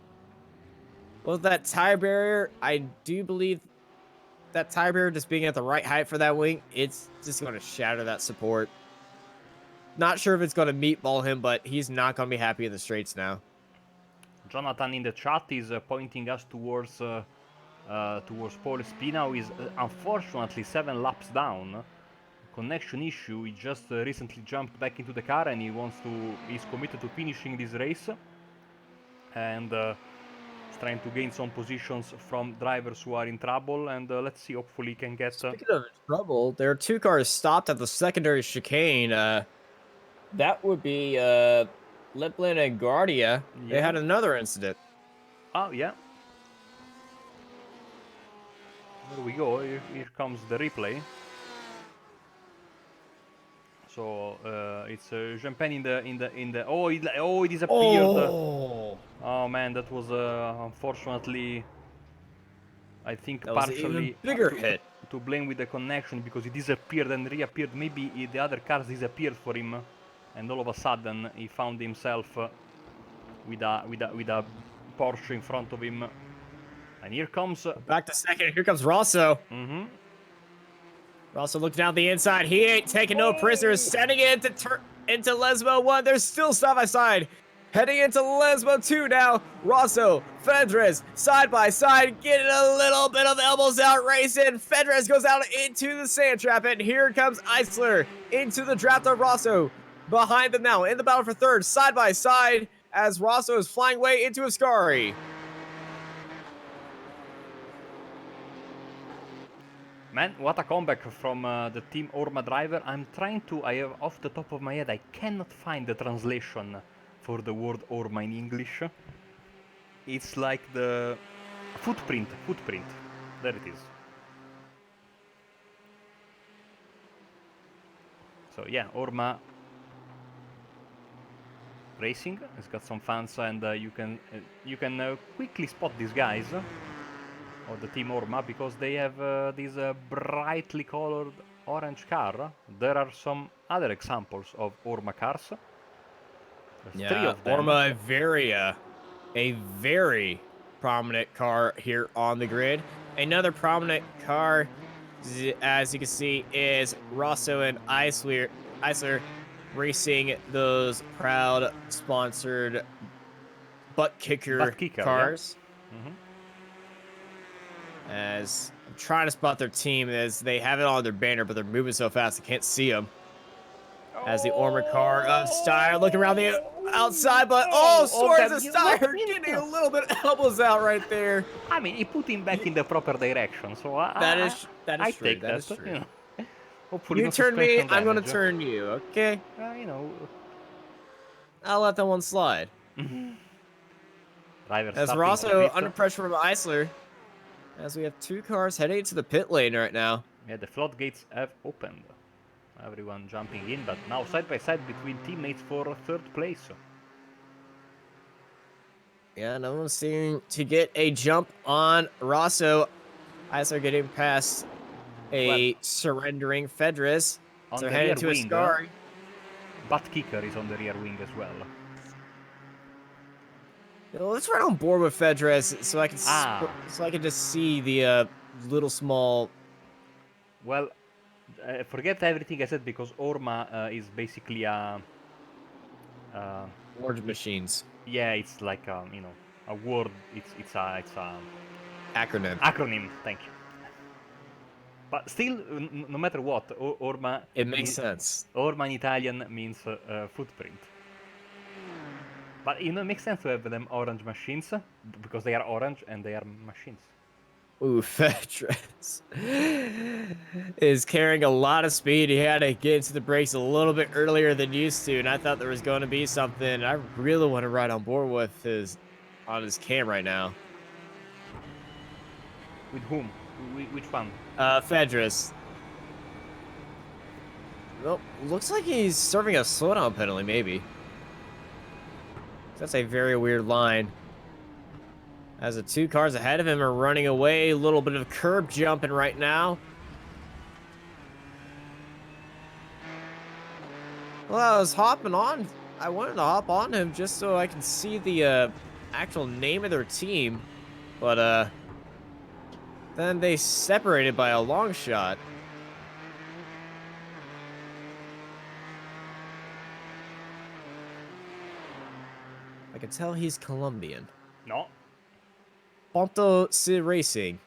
With that tire barrier, I do believe that tire barrier just being at the right height for that wing, it's just going to shatter that support. Not sure if it's going to meatball him, but he's not going to be happy in the straights now. Jonathan in the chat is pointing us towards Paul Espina, who is unfortunately 7 laps down. Connection issue. He just recently jumped back into the car, and he's committed to finishing this race, and he's trying to gain some positions from drivers who are in trouble. And let's see, hopefully he can get. Speaking of trouble, there are 2 cars stopped at the secondary chicane. That would be Liplin and Guardia. Yeah. They had another incident. Oh, yeah. There we go. Here comes the replay. So it's Champagne in the. Oh, it disappeared. Oh, Oh man, that was unfortunately, I think that was an even partially bigger hit. to blame with the connection because he disappeared and reappeared. Maybe the other cars disappeared for him, and all of a sudden he found himself with a Porsche in front of him. And here comes. Back to second. Here comes Rosso. Mm-hmm. Rosso looking down the inside. He ain't taking no prisoners. Sending it into Lesbo 1. They're still side by side. Heading into Lesbo 2 now. Rosso, Fedres, side by side, getting a little bit of elbows out racing. Fedres goes out into the sand trap, and here comes Eisler into the draft of Rosso. Behind them now, in the battle for third, side by side, as Rosso is flying away into Ascari. Man, what a comeback from the Team Orma driver. I have off the top of my head, I cannot find the translation for the word Orma in English. It's like the footprint. There it is. So yeah, Orma Racing has got some fans, and you can quickly spot these guys of the Team Orma because they have this brightly colored orange car. There are some other examples of Orma cars. There's three of them. Orma a very prominent car here on the grid. Another prominent car, as you can see, is Rosso and Eisler racing those proud sponsored butt kicker cars. Yeah. As I'm trying to spot their team, as they have it on their banner, but they're moving so fast I can't see them. As the Orma car of Steyer looking around the outside, but Swords of Steyer getting a little bit of elbows out right there. I mean, he put him back in the proper direction, so that is I true. take that is true. You know. Hopefully you turn me, I'm gonna turn you. Okay. You know. I'll let that one slide. As Rosso under pressure from Eisler. As we have two cars heading to the pit lane right now. Yeah, the floodgates have opened. Everyone jumping in, but now side by side between teammates for third place. Yeah, no one's seeming to get a jump on Rosso. Eisler getting past a surrendering Fedres. So heading to Ascari. Butt kicker is on the rear wing as well. Let's run on board with Fedres so I can just see the little small. Well, forget everything I said because Orma is basically a Orange machines. Yeah, it's like a word. It's a acronym. Acronym. Thank you. But still, no matter what, Orma. It makes sense. Orma in Italian means footprint. But it makes sense to have them orange machines because they are orange and they are machines. Ooh, Fedres is carrying a lot of speed. He had to get into the brakes a little bit earlier than used to, and I thought there was going to be something I really want to ride on board with on his cam right now. With whom? Which one? Fedres. Well, looks like he's serving a slowdown penalty, maybe. That's a very weird line. As the two cars ahead of him are running away, a little bit of curb jumping right now. Well, I was hopping on. I wanted to hop on him just so I can see the actual name of their team. But then they separated by a long shot. I can tell he's Colombian. No. Ponto C Racing.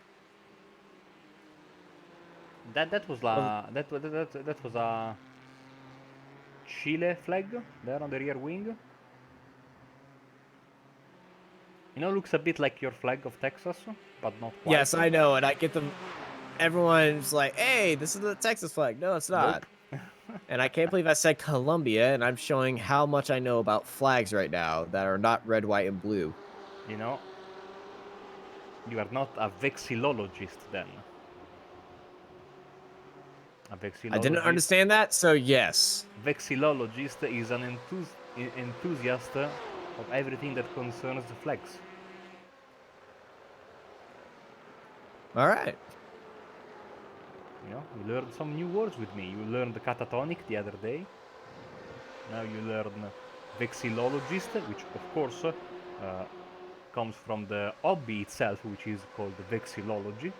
That was a Chile flag there on the rear wing. Looks a bit like your flag of Texas, but not quite. Yes, I know, and I get them. Everyone's like, "Hey, this is the Texas flag." No, it's not. Nope. And I can't believe I said Colombia, and I'm showing how much I know about flags right now that are not red, white, and blue. You are not a vexillologist then. A I didn't vexillologist. understand that, so yes. Vexillologist is an enthusiast of everything that concerns the flags. All right. You know, you learned some new words with me. You learned catatonic the other day. Now you learn vexillologist, which of course comes from the hobby itself, which is called vexillology.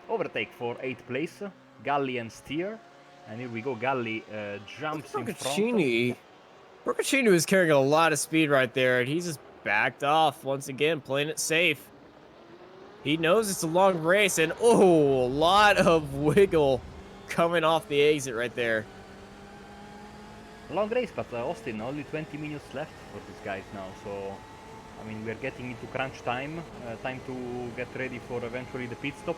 Overtake for 8th place, Galli and Steer. And here we go, Galli jumps in front. Procaccini was carrying a lot of speed right there, and he's just backed off once again, playing it safe. He knows it's a long race, and oh, a lot of wiggle coming off the exit right there. Long race, but Austin, only 20 minutes left for these guys now, so I mean we're getting into crunch time, time to get ready for eventually the pit stop.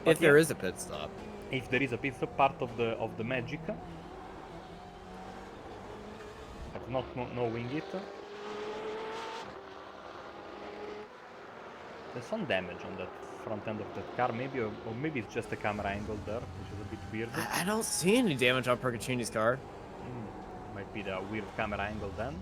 But If there is a pit stop. If there is a pit stop, part of the magic. But not knowing it. There's some damage on that front end of that car, maybe, or maybe it's just a camera angle there, which is a bit weird. I don't see any damage on Procaccini's car. Might be the weird camera angle then.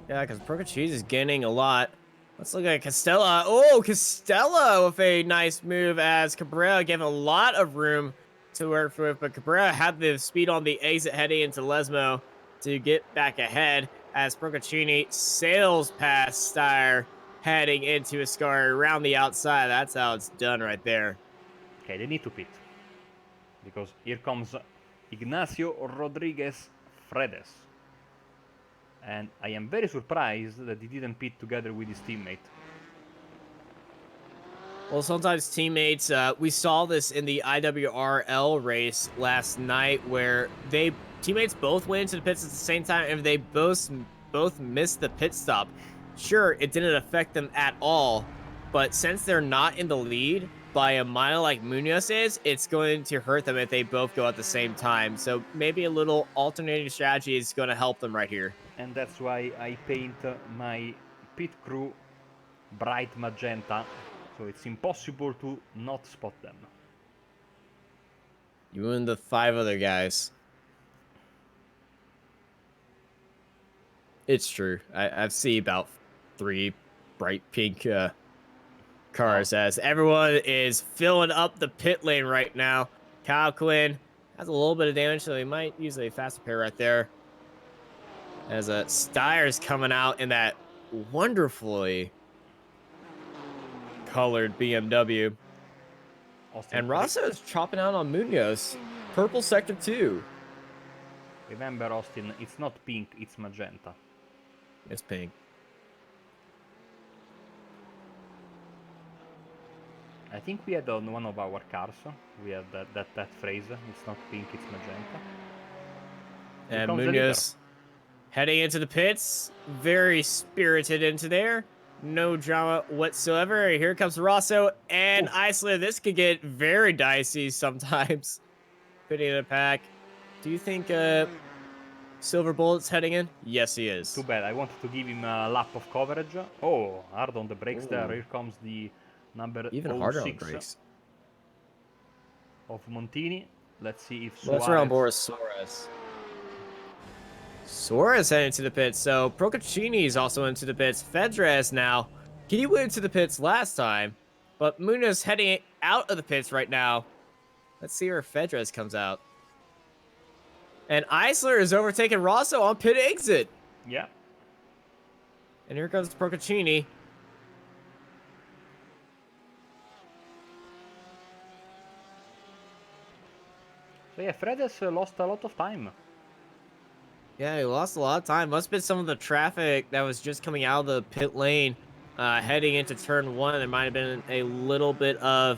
Yeah, because Procaccini is gaining a lot. Let's look at Castella. Oh, Castella with a nice move as Cabrera gave a lot of room to work with, but Cabrera had the speed on the exit heading into Lesmo to get back ahead as Procaccini sails past Steyer heading into Ascari around the outside. That's how it's done right there. Okay, they need to pit. Because here comes Ignacio Rodriguez Fredes. And I am very surprised that he didn't pit together with his teammate. Well, sometimes teammates, we saw this in the IWRL race last night where teammates both went into the pits at the same time and they both missed the pit stop. Sure, it didn't affect them at all, but since they're not in the lead by a mile like Munoz is, it's going to hurt them if they both go at the same time. So maybe a little alternating strategy is going to help them right here. And that's why I paint my pit crew bright magenta, so it's impossible to not spot them. You and the 5 other guys. It's true. I've seen about 3 bright pink cars as everyone is filling up the pit lane right now. Kyle Quinn has a little bit of damage, so he might use a faster pair right there. As Steyer's coming out in that wonderfully colored BMW. Austin, And Rosso is chopping out on Munoz. Purple sector 2. Remember, Austin, it's not pink, it's magenta. It's pink. I think we had on one of our cars, we had that phrase, it's not pink, it's magenta. Here And Munoz heading into the pits, very spirited into there. No drama whatsoever. Here comes Rosso and Eisler. This could get very dicey sometimes. Pitting in the pack. Do you think Silver Bullet's heading in? Yes, he is. Too bad, I wanted to give him a lap of coverage. Oh, hard on the brakes there. Here comes the number even 06 harder on brakes of Montini. Let's see if Suarez... Let's run on board Suarez. Suarez heading to the pits, so Procaccini is also into the pits. Fedres now, he went to the pits last time, but Munoz heading out of the pits right now. Let's see where Fedres comes out. And Eisler is overtaking Rosso on pit exit. Yeah. And here comes Procaccini. So yeah, Fredes lost a lot of time. Yeah, he lost a lot of time. Must have been some of the traffic that was just coming out of the pit lane, heading into turn 1. There might have been a little bit of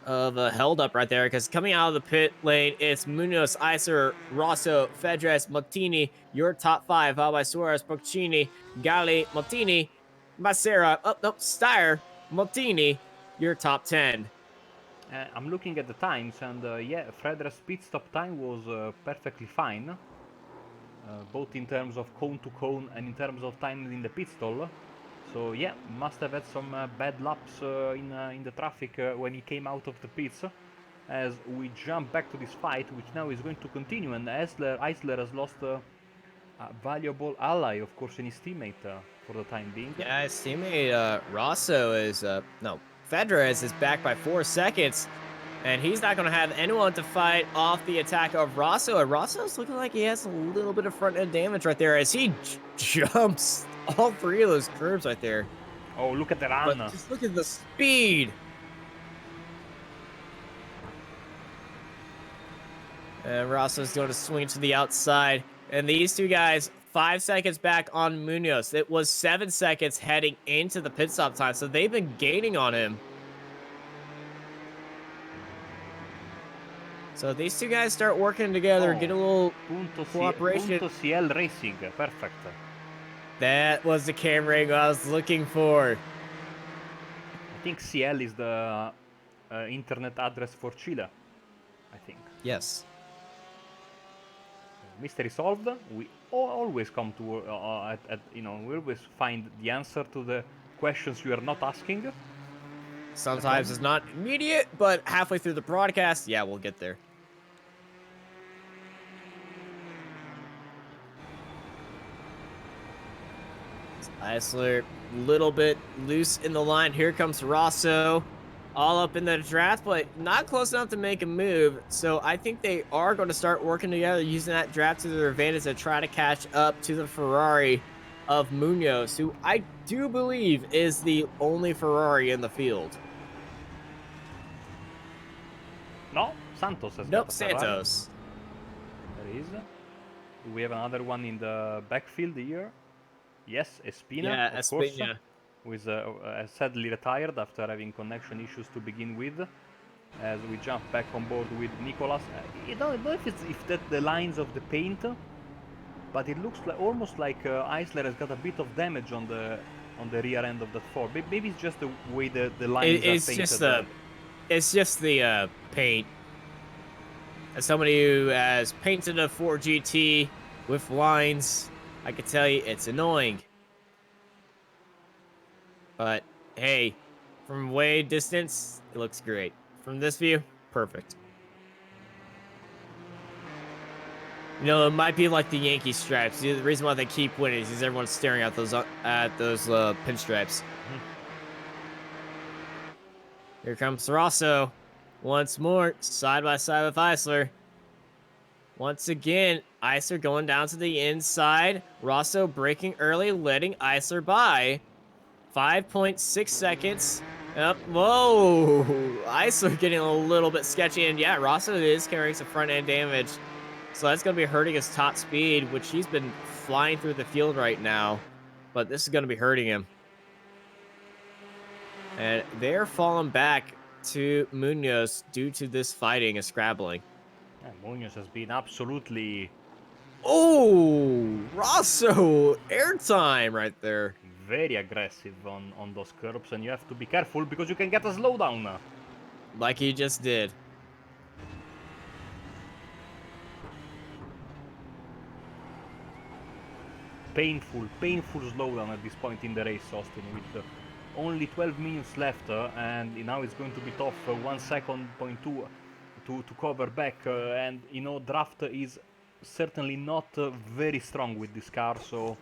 a held up right there, because coming out of the pit lane, it's Munoz, Eisler, Rosso, Fedres, Montini, your top 5, followed by Suarez, Procaccini, Galli, Montini, Macera, Steyer, Montini, your top 10. I'm looking at the times, and yeah, Fredera's pit stop time was perfectly fine. Both in terms of cone to cone and in terms of time in the pit stall. So yeah, must have had some bad laps in the traffic when he came out of the pits. As we jump back to this fight, which now is going to continue, and Eisler has lost a valuable ally, of course, in his teammate for the time being. Yeah, his teammate Rosso is no, Fedra is back by 4 seconds, and he's not going to have anyone to fight off the attack of Rosso. And Rosso's looking like he has a little bit of front end damage right there as he jumps all 3 of those curves right there. Oh, look at the But run! just look at the speed. And Rosso's going to swing to the outside. And these two guys, 5 seconds back on Munoz. It was 7 seconds heading into the pit stop time, so they've been gaining on him. So these two guys start working together, get a little cooperation. Punto CL Racing, perfect. That was the camera angle I was looking for. I think CL is the internet address for Chile, I think. Yes. Mystery solved. We always come to, we always find the answer to the questions you are not asking. Sometimes it's not immediate, but halfway through the broadcast, yeah, we'll get there. Eisler, little bit loose in the line. Here comes Rosso, all up in the draft, but not close enough to make a move. So I think they are going to start working together, using that draft to their advantage to try to catch up to the Ferrari of Munoz, who I do believe is the only Ferrari in the field. No, Santos has Nope, got a Ferrari. Santos. There is. Do we have another one in the backfield here? Yes, Espina, Yeah, of course, Espina. who is sadly retired after having connection issues to begin with. As we jump back on board with Nicolas. I don't know if that's the lines of the paint, but it looks like almost like Eisler has got a bit of damage on the rear end of that Ford. Maybe it's just the way the lines are painted. It's just the paint. As somebody who has painted a Ford GT with lines, I can tell you it's annoying. But hey, from way distance, it looks great. From this view, perfect. You know, it might be like the Yankee stripes. The reason why they keep winning is everyone's staring at those pinstripes. Here comes Rosso. Once more, side by side with Eisler. Once again, Eisler going down to the inside. Rosso braking early, letting Eisler by. 5.6 seconds. Yep. Whoa! Eisler getting a little bit sketchy. And yeah, Rosso is carrying some front end damage. So that's going to be hurting his top speed, which he's been flying through the field right now. But this is going to be hurting him. And they're falling back to Munoz due to this fighting and scrabbling. Yeah, Munoz has been absolutely... Oh! Rosso! Airtime right there. very aggressive on those curbs, and you have to be careful because you can get a slowdown. Like he just did. Painful slowdown at this point in the race, Austin, with only 12 minutes left, and now it's going to be tough. 1 second, 0.2 to cover back, and you know, draft is certainly not very strong with this car, so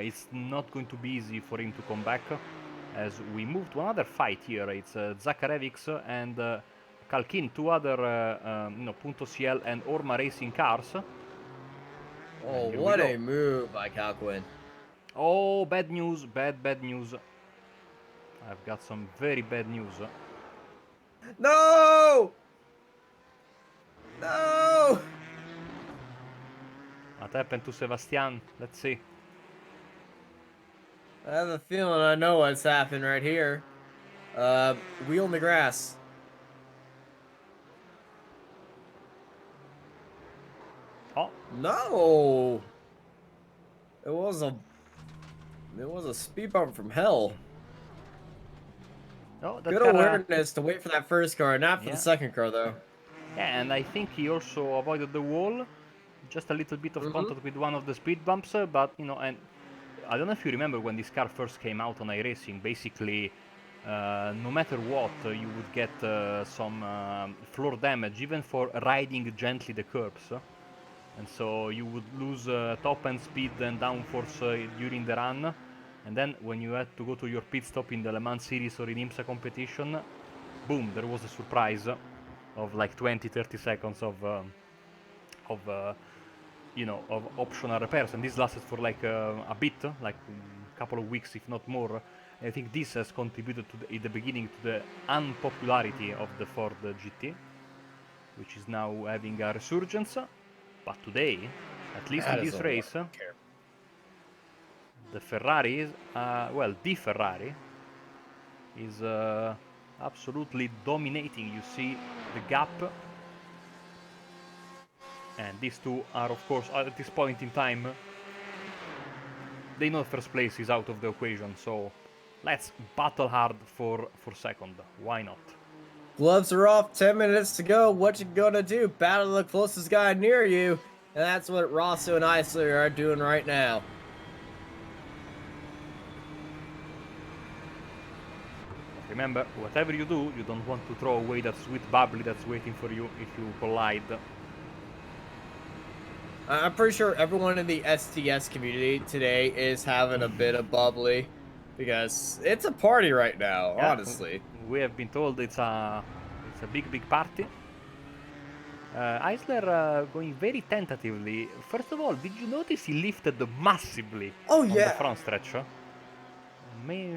it's not going to be easy for him to come back. As we move to another fight here, it's Zakarevics and Kalkin, two other Punto CL and Orma racing cars. Oh, what a move by Kalkin. Oh, bad news, bad news. I've got some very bad news. No! No! What happened to Sebastian? Let's see. I have a feeling I know what's happened right here. Wheel in the grass. Oh. No! It was a speed bump from hell. Oh, good awareness to wait for that first car, not for the second car though. Yeah, and I think he also avoided the wall. Just a little bit of contact with one of the speed bumps, but you know, and I don't know if you remember when this car first came out on iRacing. Basically, no matter what, you would get some floor damage even for riding gently the curbs. And so you would lose top end speed and downforce during the run. And then when you had to go to your pit stop in the Le Mans series or in IMSA competition, boom, there was a surprise of like 20-30 seconds of of optional repairs, and this lasted for like a bit, like a couple of weeks, if not more. I think this has contributed to in the beginning to the unpopularity of the Ford GT, which is now having a resurgence. But today, at least in this race, the Ferrari is, the Ferrari is absolutely dominating. You see the gap. And these two are, of course, at this point in time, they know first place is out of the equation, so let's battle hard for second. Why not? Gloves are off, 10 minutes to go. What you gonna do? Battle the closest guy near you. And that's what Rosso and Eisler are doing right now. Remember, whatever you do, you don't want to throw away that sweet bubbly that's waiting for you if you collide. I'm pretty sure everyone in the SDS community today is having a bit of bubbly, because it's a party right now, Yeah, honestly. we have been told it's a big party. Eisler going very tentatively. First of all, did you notice he lifted massively on the front stretch?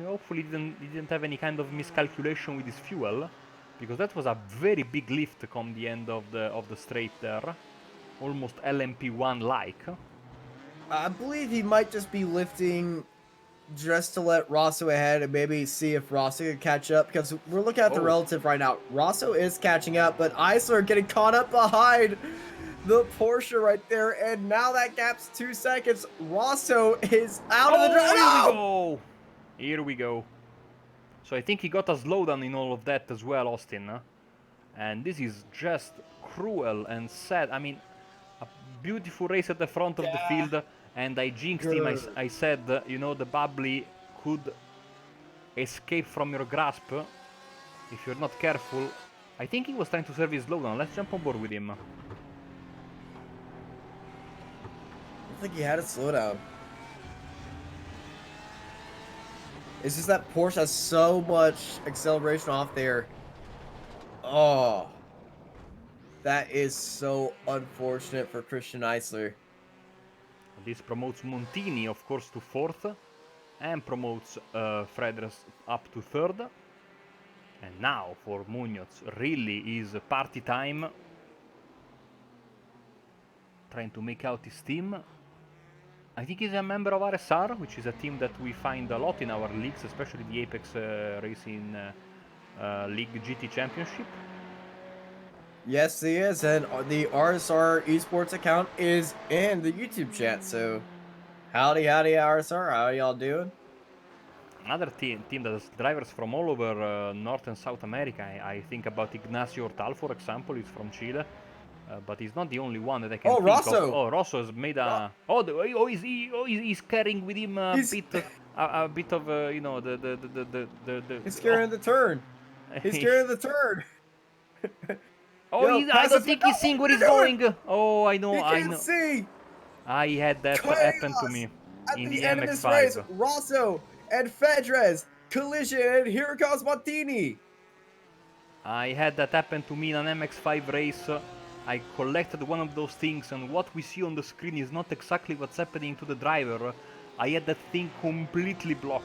Hopefully he didn't have any kind of miscalculation with his fuel, because that was a very big lift come the end of the straight there. Almost LMP1 like. I believe he might just be lifting just to let Rosso ahead and maybe see if Rosso can catch up, because we're looking at the relative right now. Rosso is catching up, but Eisler getting caught up behind the Porsche right there, and now that gap's 2 seconds. Rosso is out of the drive. Here we go. Here we go. So I think he got a slowdown in all of that as well, Austin. And this is just cruel and sad. I mean, a beautiful race at the front of the field, and I jinxed him. I said, the bubbly could escape from your grasp if you're not careful. I think he was trying to serve his slowdown. Let's jump on board with him. I don't think he had a slowdown. It's just that Porsche has so much acceleration off there. Oh. That is so unfortunate for Christian Eisler. This promotes Montini, of course, to 4th, and promotes Fredres up to 3rd. And now for Munoz, really is party time. Trying to make out his team. I think he's a member of RSR, which is a team that we find a lot in our leagues, especially the Apex Racing League GT Championship. Yes, he is, and the RSR esports account is in the YouTube chat, so howdy RSR, how y'all doing? Another team that has drivers from all over North and South America. I think about Ignacio Hortal, for example, he's from Chile, but he's not the only one that I can think Rosso. of. Oh, Rosso has made a... he's carrying with him a bit of the... He's carrying the turn. He's carrying the turn. I don't think he's seeing where he's going. Oh, I know, He can't see. I had that happen to me in the end of this MX-5. race, Rosso and Fedres collision, and here comes Montini. I had that happen to me in an MX-5 race. I collected one of those things, and what we see on the screen is not exactly what's happening to the driver. I had that thing completely block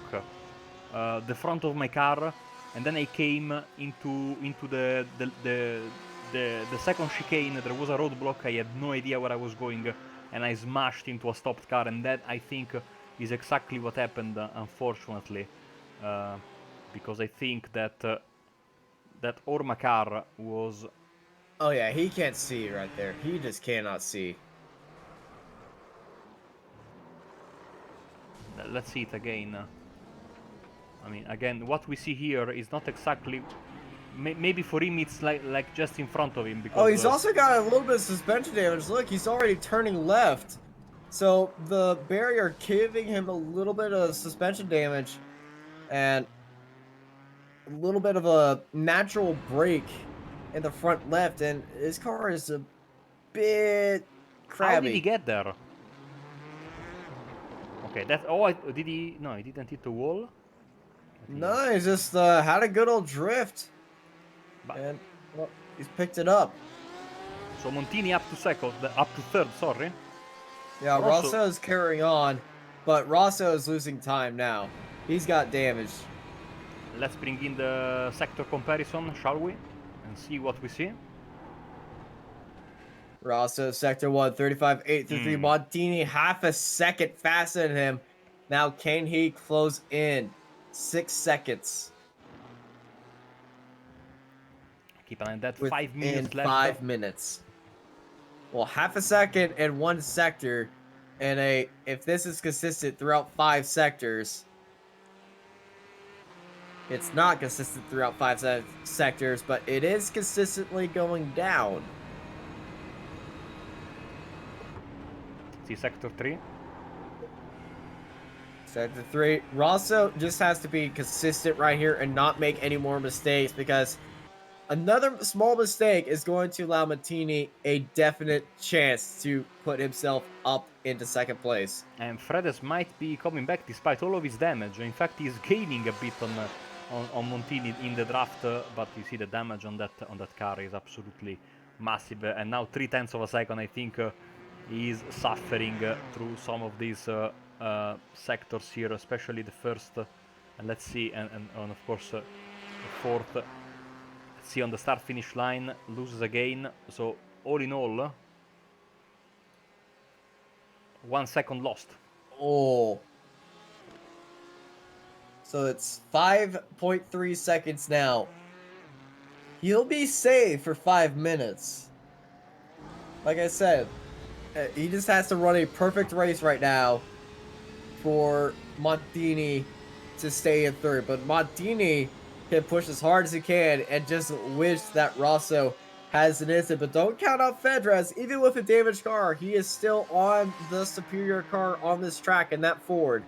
the front of my car, and then I came into the second chicane. There was a roadblock. I had no idea where I was going, and I smashed into a stopped car, and that, I think, is exactly what happened, unfortunately, because I think that that Orma car was... Oh yeah, he can't see right there. He just cannot see. Let's see it again. I mean, again, what we see here is not exactly... Maybe for him it's like just in front of him, because... Oh, he's also got a little bit of suspension damage. Look, he's already turning left. So the barrier giving him a little bit of suspension damage and a little bit of a natural break in the front left, and his car is a bit How did he crabby. get there? Okay, that's... Oh, did he... No, he didn't hit the wall. No, he's just had a good old drift, But, and well, he's picked it up. so Montini up to second, up to third, sorry. Yeah, But also, Rosso is carrying on, but Rosso is losing time now. He's got damage. let's bring in the sector comparison, shall we? And see what we see. Rosso, sector 1, 35.833. Montini, half a second faster than him. Now, can he close in? 6 seconds. Keep an eye on that, 5 Within minutes left. 5 minutes. Well, half a second in one sector, and if this is consistent throughout 5 sectors, it's not consistent throughout 5 sectors, but it is consistently going down. See sector 3. Sector 3, Rosso just has to be consistent right here and not make any more mistakes, because another small mistake is going to allow Montini a definite chance to put himself up into second place. And Fredes might be coming back despite all of his damage. In fact, he's gaining a bit on Montini in the draft, but you see the damage on that car is absolutely massive. And now 0.3 of a second, I think he is suffering through some of these sectors here, especially the first. And let's see, and of course the fourth. Let's see on the start-finish line, loses again. So all in all, 1 second lost. Oh. So it's 5.3 seconds now. He'll be safe for 5 minutes. Like I said, he just has to run a perfect race right now for Montini to stay in third. But Montini can push as hard as he can and just wish that Rosso has an instant. But don't count out Fedres. Even with a damaged car, he is still on the superior car on this track in that Ford.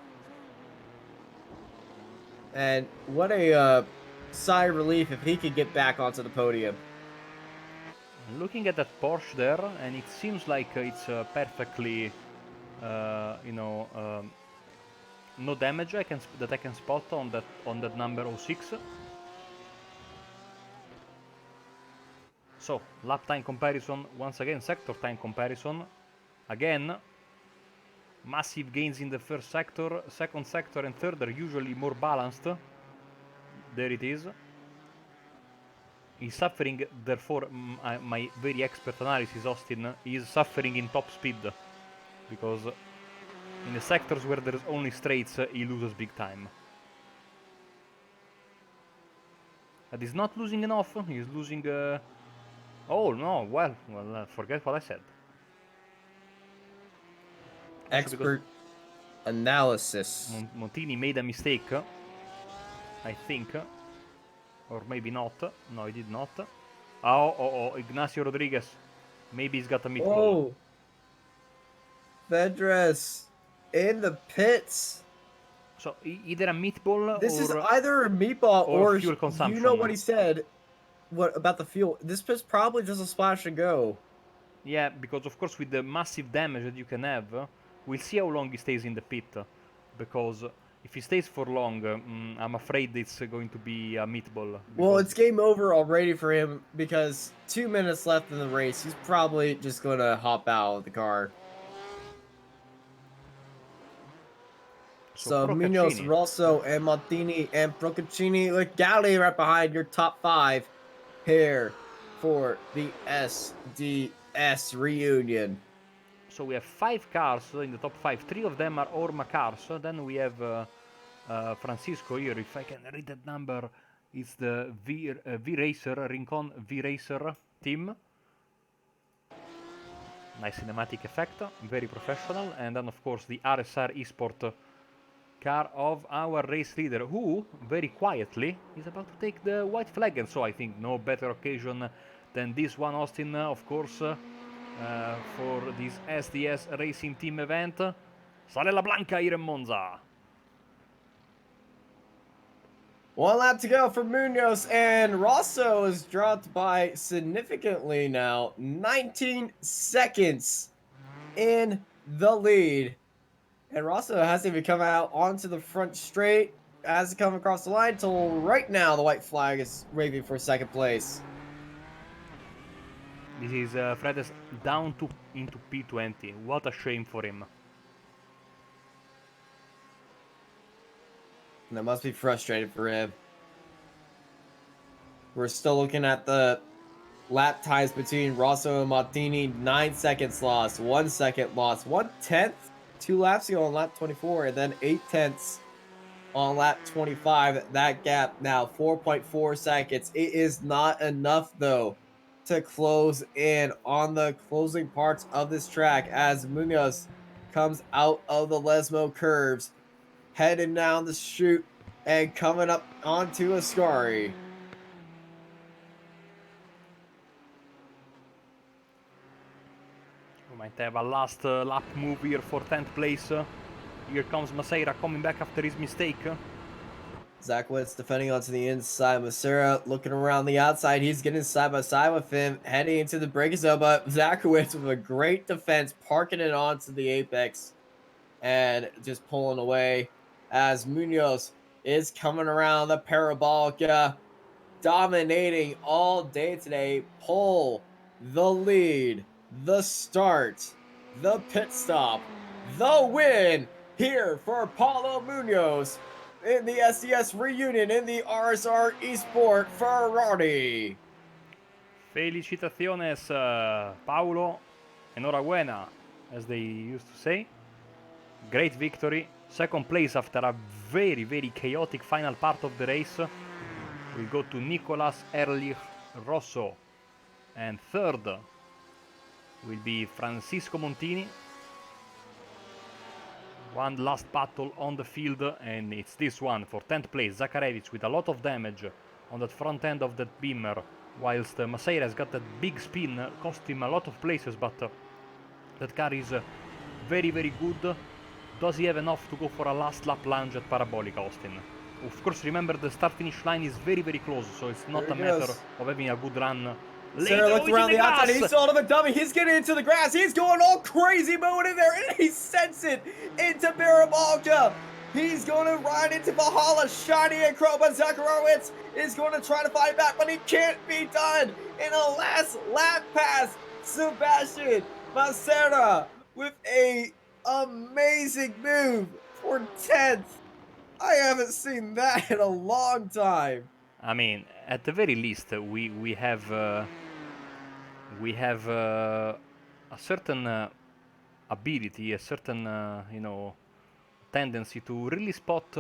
And what a sigh of relief if he could get back onto the podium. Looking at that Porsche there, and it seems like it's perfectly, no damage that I can spot on that number 06. So lap time comparison once again, sector time comparison again. Massive gains in the first sector, second sector and third are usually more balanced. There it is. He's suffering, therefore, my very expert analysis, Austin, is suffering in top speed. Because in the sectors where there's only straights, he loses big time. But he's not losing enough, he's losing... Oh, no, well, forget what I said. Expert analysis. Montini made a mistake, I think. Or maybe not. No, he did not. Oh, Ignacio Rodriguez. Maybe he's got a meatball. Oh, Fedres in the pits. So either a meatball This or... is either a meatball or fuel consumption. You know what he said? What about the fuel? This is probably just a splash and go. Yeah, because of course with the massive damage that you can have, we'll see how long he stays in the pit. Because if he stays for long, I'm afraid it's going to be a meatball. Well, it's game over already for him because 2 minutes left in the race. He's probably just going to hop out of the car. So Munoz, Rosso, and Montini, and Procaccini, like Galley right behind your top 5 here for the SDS reunion. So we have 5 cars in the top 5. 3 of them are Orma cars. Then we have Francisco here. If I can read that number, it's the V-Racer, Rincon V-Racer team. Nice cinematic effect, very professional. And then of course the RSR Esport car of our race leader, who very quietly is about to take the white flag. And so I think no better occasion than this one, Austin, of course, for this SDS Racing Team event. Sale la Blanca here in Monza. 1 lap to go for Munoz, and Rosso is dropped by significantly now. 19 seconds in the lead. And Rosso hasn't even come out onto the front straight. Hasn't come across the line till right now. The white flag is waving for second place. This is Fredes down to into P20. What a shame for him. That must be frustrating for him. We're still looking at the lap times between Rosso and Martini. 9 seconds lost, 1 second lost, 1/10 2 laps ago on lap 24, and then 8/10 on lap 25. That gap now 4.4 seconds. It is not enough though to close in on the closing parts of this track as Munoz comes out of the Lesmo curves, heading down the chute and coming up onto Ascari. We might have a last lap move here for 10th place. Here comes Maceira coming back after his mistake. Zakowicz defending onto the inside. Maceira looking around the outside. He's getting side by side with him, heading into the break zone. But Zakowicz with a great defense, parking it onto the apex and just pulling away as Munoz is coming around the parabolica, dominating all day today. Pull the lead, the start, the pit stop, the win here for Paulo Munoz in the SDS reunion in the RSR Esport Ferrari. Felicitaciones, Paulo. Enhorabuena, as they used to say. Great victory. Second place after a very, very chaotic final part of the race. We go to Nicolas Erlich Rosso. And third will be Francisco Montini. One last battle on the field, and it's this one for 10th place. Zakarevich with a lot of damage on that front end of that Beamer, whilst Maceira has got that big spin, cost him a lot of places, but that car is very, very good. Does he have enough to go for a last lap lunge at Parabolic, Austin? Of course, remember the start-finish line is very, very close, so it's not a matter of having a good run. Sarah looked around the outside. He saw him a dummy. He's getting into the grass. He's going all crazy mode in there, and he sends it into Barabalka. He's going to ride into Valhalla, shiny and chrome, but Zakharowicz is going to try to fight back, but he can't be done. In a last lap pass, Sebastian Maceira with a amazing move for 10th. I haven't seen that in a long time. I mean, at the very least, we have a certain ability, a certain tendency to really spot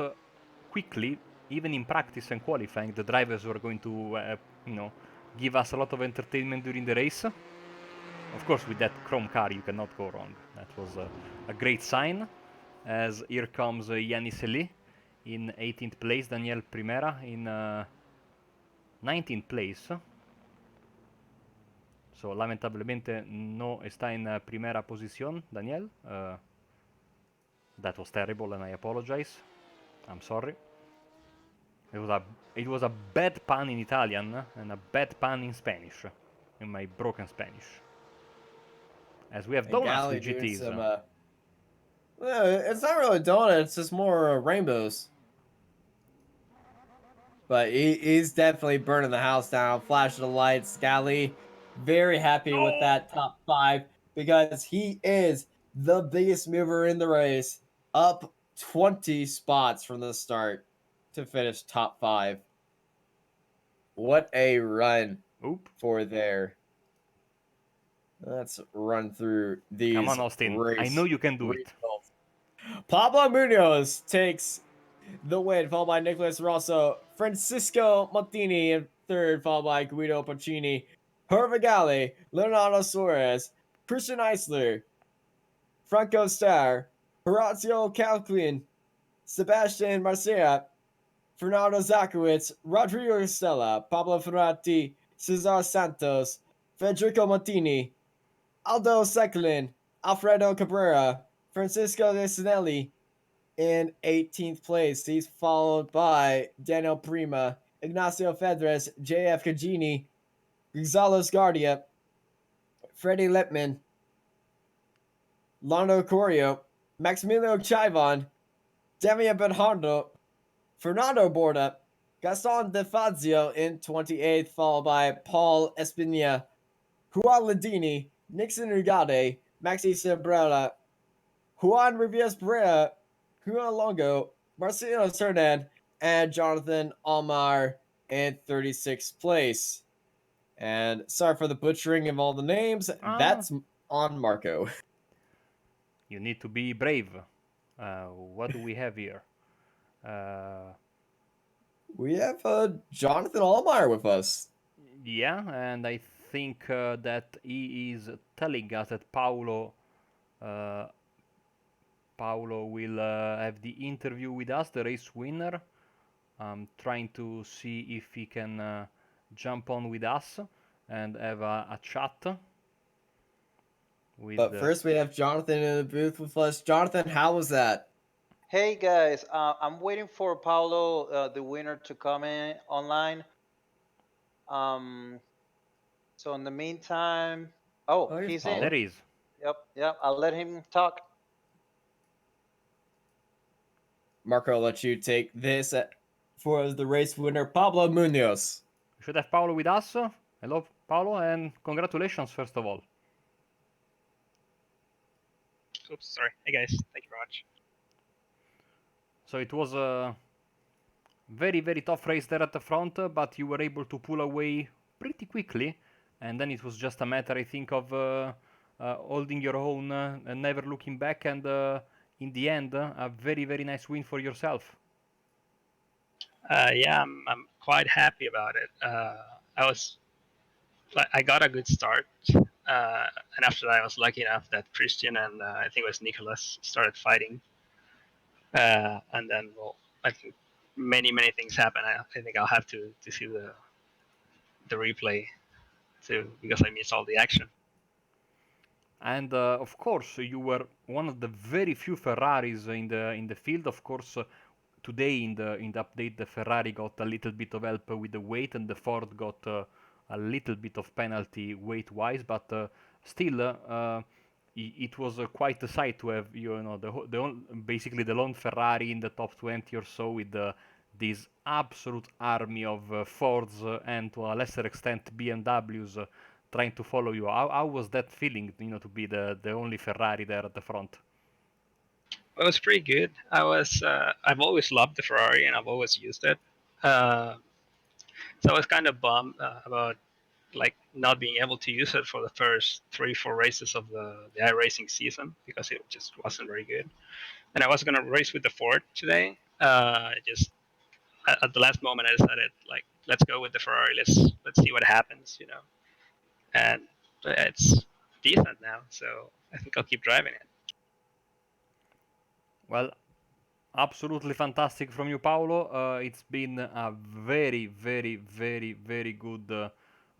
quickly, even in practice and qualifying, the drivers who are going to give us a lot of entertainment during the race. Of course, with that chrome car, you cannot go wrong. That was a great sign. As here comes Yanis Eli in 18th place, Daniel Primera in 19th place. So, lamentablemente no está en primera posición, Daniel. That was terrible, and I apologize. I'm sorry. It was a bad pun in Italian and a bad pun in Spanish, in my broken Spanish. As we have donuts with GTs. It's not really donuts, it's just more rainbows. But he's definitely burning the house down, flashing the lights. Gali, very happy with that top 5 because he is the biggest mover in the race, up 20 spots from the start to finish top 5. What a run for there. Let's run through these. Come on, Austin. I know you can do it. Pablo Munoz takes the win, followed by Nicolas Rosso. Francisco Montini in third, followed by Guido Pacini. Hervé Galli, Leonardo Suarez, Christian Eisler, Franco Starr, Horacio Calquin, Sebastian Marcia, Fernando Zakowicz, Rodrigo Estella, Pablo Ferrati, Cesar Santos, Federico Montini, Aldo Seclin, Alfredo Cabrera, Francisco De Sinelli in 18th place. He's followed by Daniel Prima, Ignacio Fedres, JF Cagini, Gonzalo Guardia, Freddie Lippman, Lando Corio, Maximilio Chivon, Damian Bernardo, Fernando Borda, Gaston De Fazio in 28th, followed by Paul Espina, Juan Ladini, Nixon Rigade, Maxi Sabrella, Juan Rivias Pereira, Juan Longo, Marcelo Cernan, and Jonathan Almar in 36th place. And sorry for the butchering of all the names. That's on Marco. You need to be brave. What do we have here? We have Jonathan Almar with us. Yeah, and I think that he is telling us that uh, Paulo will have the interview with us, the race winner. I'm trying to see if he can jump on with us and have a chat with. But first, we have Jonathan in the booth with us. Jonathan, how was that? Hey guys, I'm waiting for Paulo, the winner, to come in online. Um, so in the meantime, oh, Here's he's Paulo. in. There is. Yep. I'll let him talk. Marco, I'll let you take this for the race winner, Pablo Munoz. We should have Paulo with us. Hello, Paulo, and congratulations first of all. Oops, sorry. Hey guys, thank you very much. So it was a very, very tough race there at the front, but you were able to pull away pretty quickly. And then it was just a matter, I think, of holding your own and never looking back. And in the end, a very, very nice win for yourself. Yeah, I'm quite happy about it. I got a good start, and after that, I was lucky enough that Christian and I think it was Nicholas started fighting, and then well, I think many things happened. I think I'll have to see the replay too because I missed all the action. And of course, you were one of the very few Ferraris in the field. Of course, today in the update, the Ferrari got a little bit of help with the weight, and the Ford got a little bit of penalty weight-wise. But still, it was quite a sight to have basically the lone Ferrari in the top 20 or so with this absolute army of Fords and to a lesser extent BMWs trying to follow you. How was that feeling, to be the only Ferrari there at the front? It was pretty good. I've always loved the Ferrari and I've always used it. So I was kind of bummed about like not being able to use it for the first 3-4 races of the iRacing season because it just wasn't very good. And I was gonna race with the Ford today. Just at the last moment, I decided like let's go with the Ferrari. Let's see what happens, And it's decent now, so I think I'll keep driving it. Well, absolutely fantastic from you, Paolo. It's been a very, very, very, very good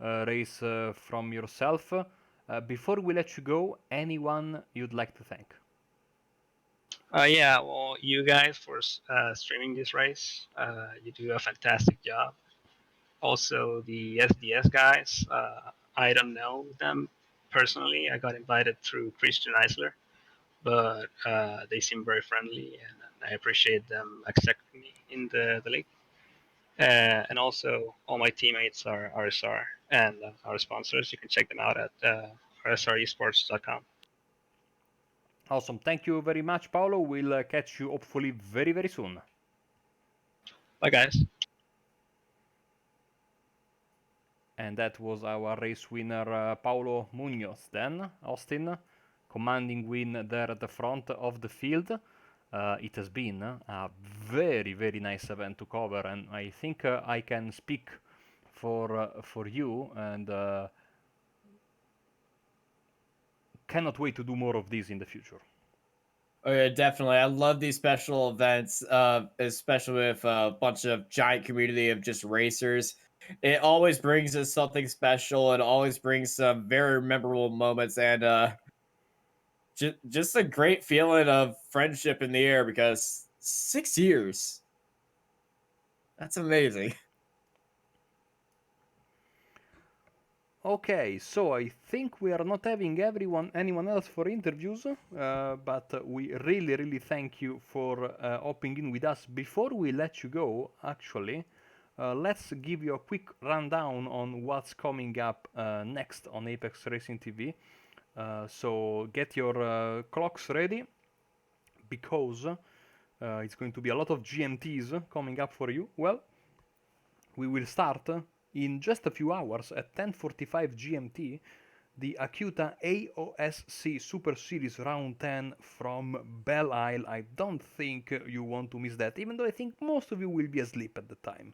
race from yourself. Before we let you go, anyone you'd like to thank? Yeah, well, you guys for streaming this race. You do a fantastic job. Also, the SDS guys. I don't know them personally. I got invited through Christian Eisler, but they seem very friendly, and I appreciate them accepting me in the league. And also, all my teammates are RSR and our sponsors. You can check them out at rsresports.com. Awesome. Thank you very much, Paolo. We'll catch you hopefully very, very soon. Bye, guys. And that was our race winner, Paulo Munoz. Then, Austin, commanding win there at the front of the field. It has been a very, very nice event to cover, and I think I can speak for you and cannot wait to do more of this in the future. Oh yeah, definitely. I love these special events, especially with a bunch of giant community of just racers. It always brings us something special. It always brings some very memorable moments, and just a great feeling of friendship in the air. Because 6 years, that's amazing. Okay, so I think we are not having anyone else for interviews, but we really thank you for hopping in with us. Before we let you go, actually, let's give you a quick rundown on what's coming up next on Apex Racing TV. So get your clocks ready because it's going to be a lot of GMTs coming up for you. Well, we will start in just a few hours at 10:45 GMT the Acuta AOSC Super Series Round 10 from Belle Isle. I don't think you want to miss that, even though I think most of you will be asleep at the time,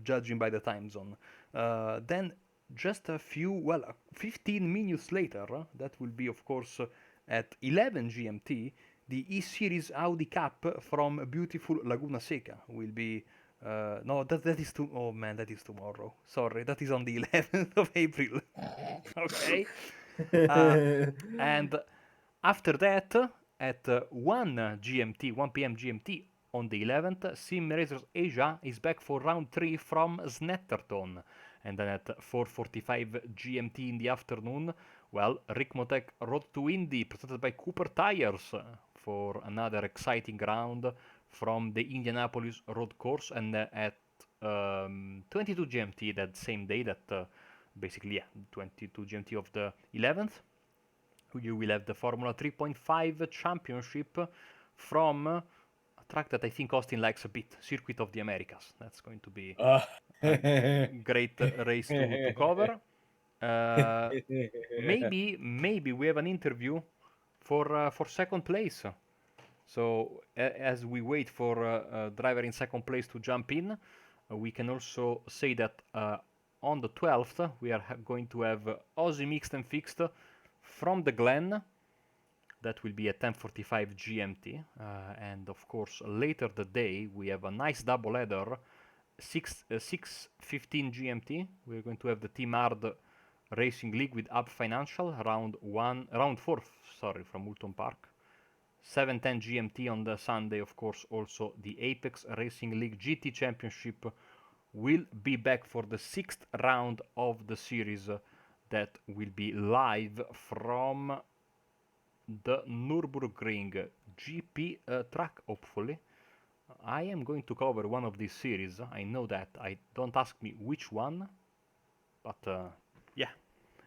judging by the time zone. Then just a few, well, 15 minutes later, that will be of course at 11 GMT, the E-Series Audi Cup from beautiful Laguna Seca will be no, that is too. Oh man, that is tomorrow. Sorry, that is on the 11th of April. Okay, uh, and after that, at 1 GMT, 1 p.m. GMT on the 11th, Sim Racers Asia is back for round 3 from Snetterton, and then at 4:45 GMT in the afternoon, well, Ricmotech Road to Indy presented by Cooper Tires for another exciting round from the Indianapolis road course, and at 22 GMT that same day, that basically, yeah, 22 GMT of the 11th, you will have the Formula 3.5 Championship from a track that I think Austin likes a bit, Circuit of the Americas. That's going to be a great race to cover. Maybe we have an interview for second place. So as we wait for a driver in second place to jump in, we can also say that on the 12th we are going to have Aussie Mixed and Fixed from the Glen. That will be at 10:45 GMT, and of course later the day we have a nice double header, 6:15 GMT. We're going to have the Team Hard Racing League with Up Financial round 4, sorry, from Moulton Park. 7:10 GMT on the Sunday, of course, also the Apex Racing League GT Championship will be back for the 6th round of the series that will be live from the Nürburgring GP track, hopefully. I am going to cover one of these series, I know that. I don't ask me which one, but yeah.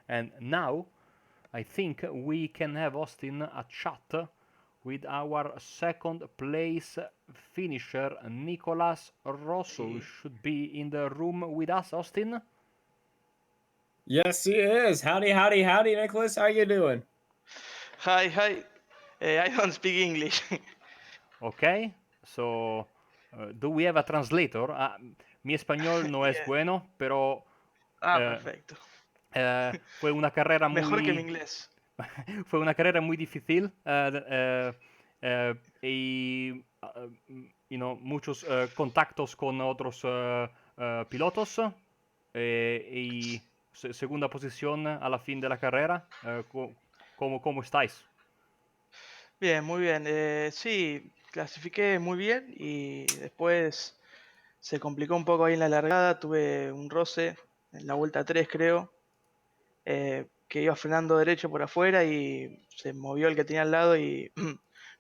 And now, I think we can have, Austin, a chat with our second place finisher, Nicolas Rosso. He should be in the room with us, Austin. Yes, he is. Howdy, Nicholas. How you doing? Hi, hi. I don't speak English. Okay, so do we have a translator? Mi español no es Yeah. bueno, pero Perfecto. fue una carrera Mejor que mi muy inglés. fue una carrera muy difícil y muchos contactos con otros pilotos y segunda posición a la fin de la carrera. ¿Cómo estáis? Bien, muy bien. Sí, clasifiqué muy bien y después se complicó un poco ahí en la largada. Tuve un roce en la vuelta 3, creo, que iba frenando derecho por afuera y se movió el que tenía al lado y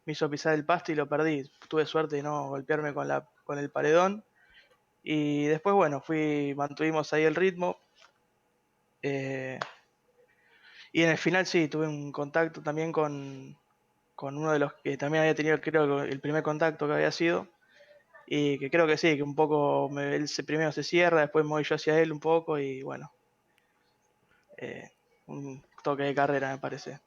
me hizo pisar el pasto y lo perdí. Tuve suerte de no golpearme con el paredón. Y después, bueno, mantuvimos ahí el ritmo. Y en el final sí, tuve un contacto también con uno de los que también había tenido, creo, el primer contacto que había sido. Y que creo que sí, que un poco primero se cierra, después me voy yo hacia él un poco y bueno, un toque de carrera me parece.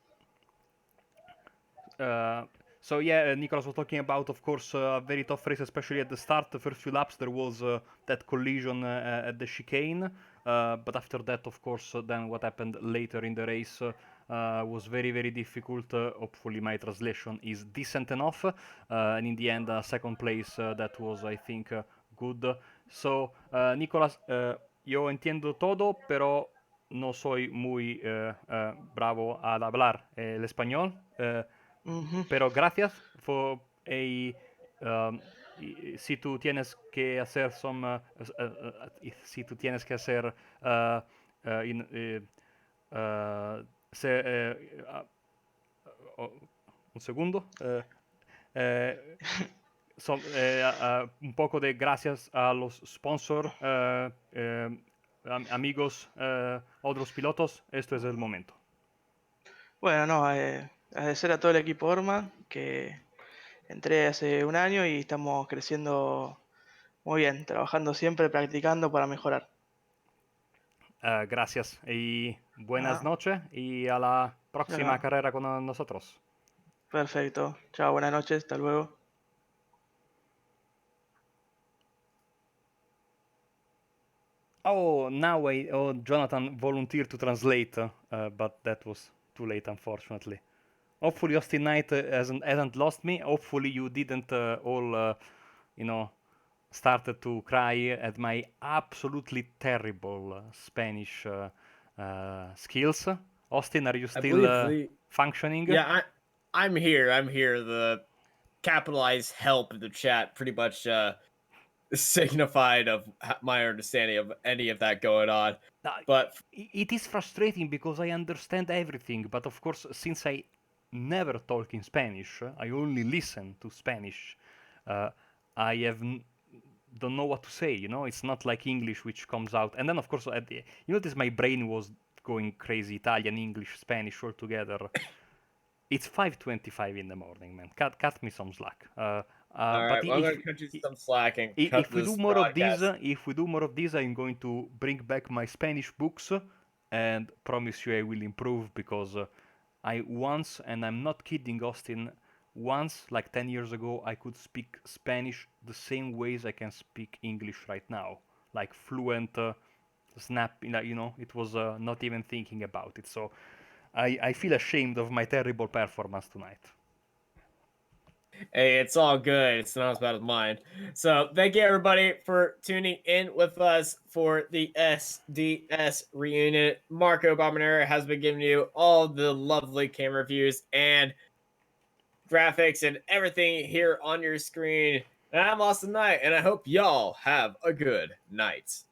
So yeah, Nicholas was talking about, of course, a very tough race, especially at the start. The first few laps, there was that collision at the chicane, but after that, of course, then what happened later in the race was very, very difficult. Hopefully, my translation is decent enough. And in the end, second place, that was, I think, good. So, Nicolas, yo entiendo todo, pero no soy muy bravo al hablar el español. Ujú. Pero gracias por si tú tienes que hacer si tú tienes que hacer uh, in, oh, un segundo un poco de gracias a los sponsors, amigos, otros pilotos. Esto es el momento. Bueno, no, agradecer a todo el equipo Orma, que entré hace un año y estamos creciendo muy bien, trabajando siempre, practicando para mejorar. Gracias y buenas Ah, noches y a la próxima ya, carrera con nosotros. perfecto. Chao, buenas noches, hasta luego. Oh, now Jonathan volunteered to translate, but that was too late, unfortunately. Hopefully, Austin Knight hasn't lost me. Hopefully, you didn't all, you know, started to cry at my absolutely terrible Spanish skills. Austin, are you I still believe the functioning? yeah, I'm here. I'm here. The capitalized help in the chat pretty much signified of my understanding of any of that going on. Uh, But it is frustrating because I understand everything, but of course, since I never talk in Spanish, I only listen to Spanish. Uh, I don't know what to say. It's not like English, which comes out, and then of course, this my brain was going crazy. Italian, English, Spanish all together. It's 5:25 in the morning, man. Cut me some slack. all But right, well, I'm gonna cut you some slack and cut if we do this more of these, broadcast. I'm going to bring back my Spanish books and promise you I will improve because I once, and I'm not kidding, Austin, once, like 10 years ago, I could speak Spanish the same ways I can speak English right now, like fluent, it was not even thinking about it. So I feel ashamed of my terrible performance tonight. Hey, it's all good. It's not as bad as mine. So, thank you everybody for tuning in with us for the SDS reunion. Marco Bombonera has been giving you all the lovely camera views and graphics and everything here on your screen. And I'm Austin Knight, and I hope y'all have a good night.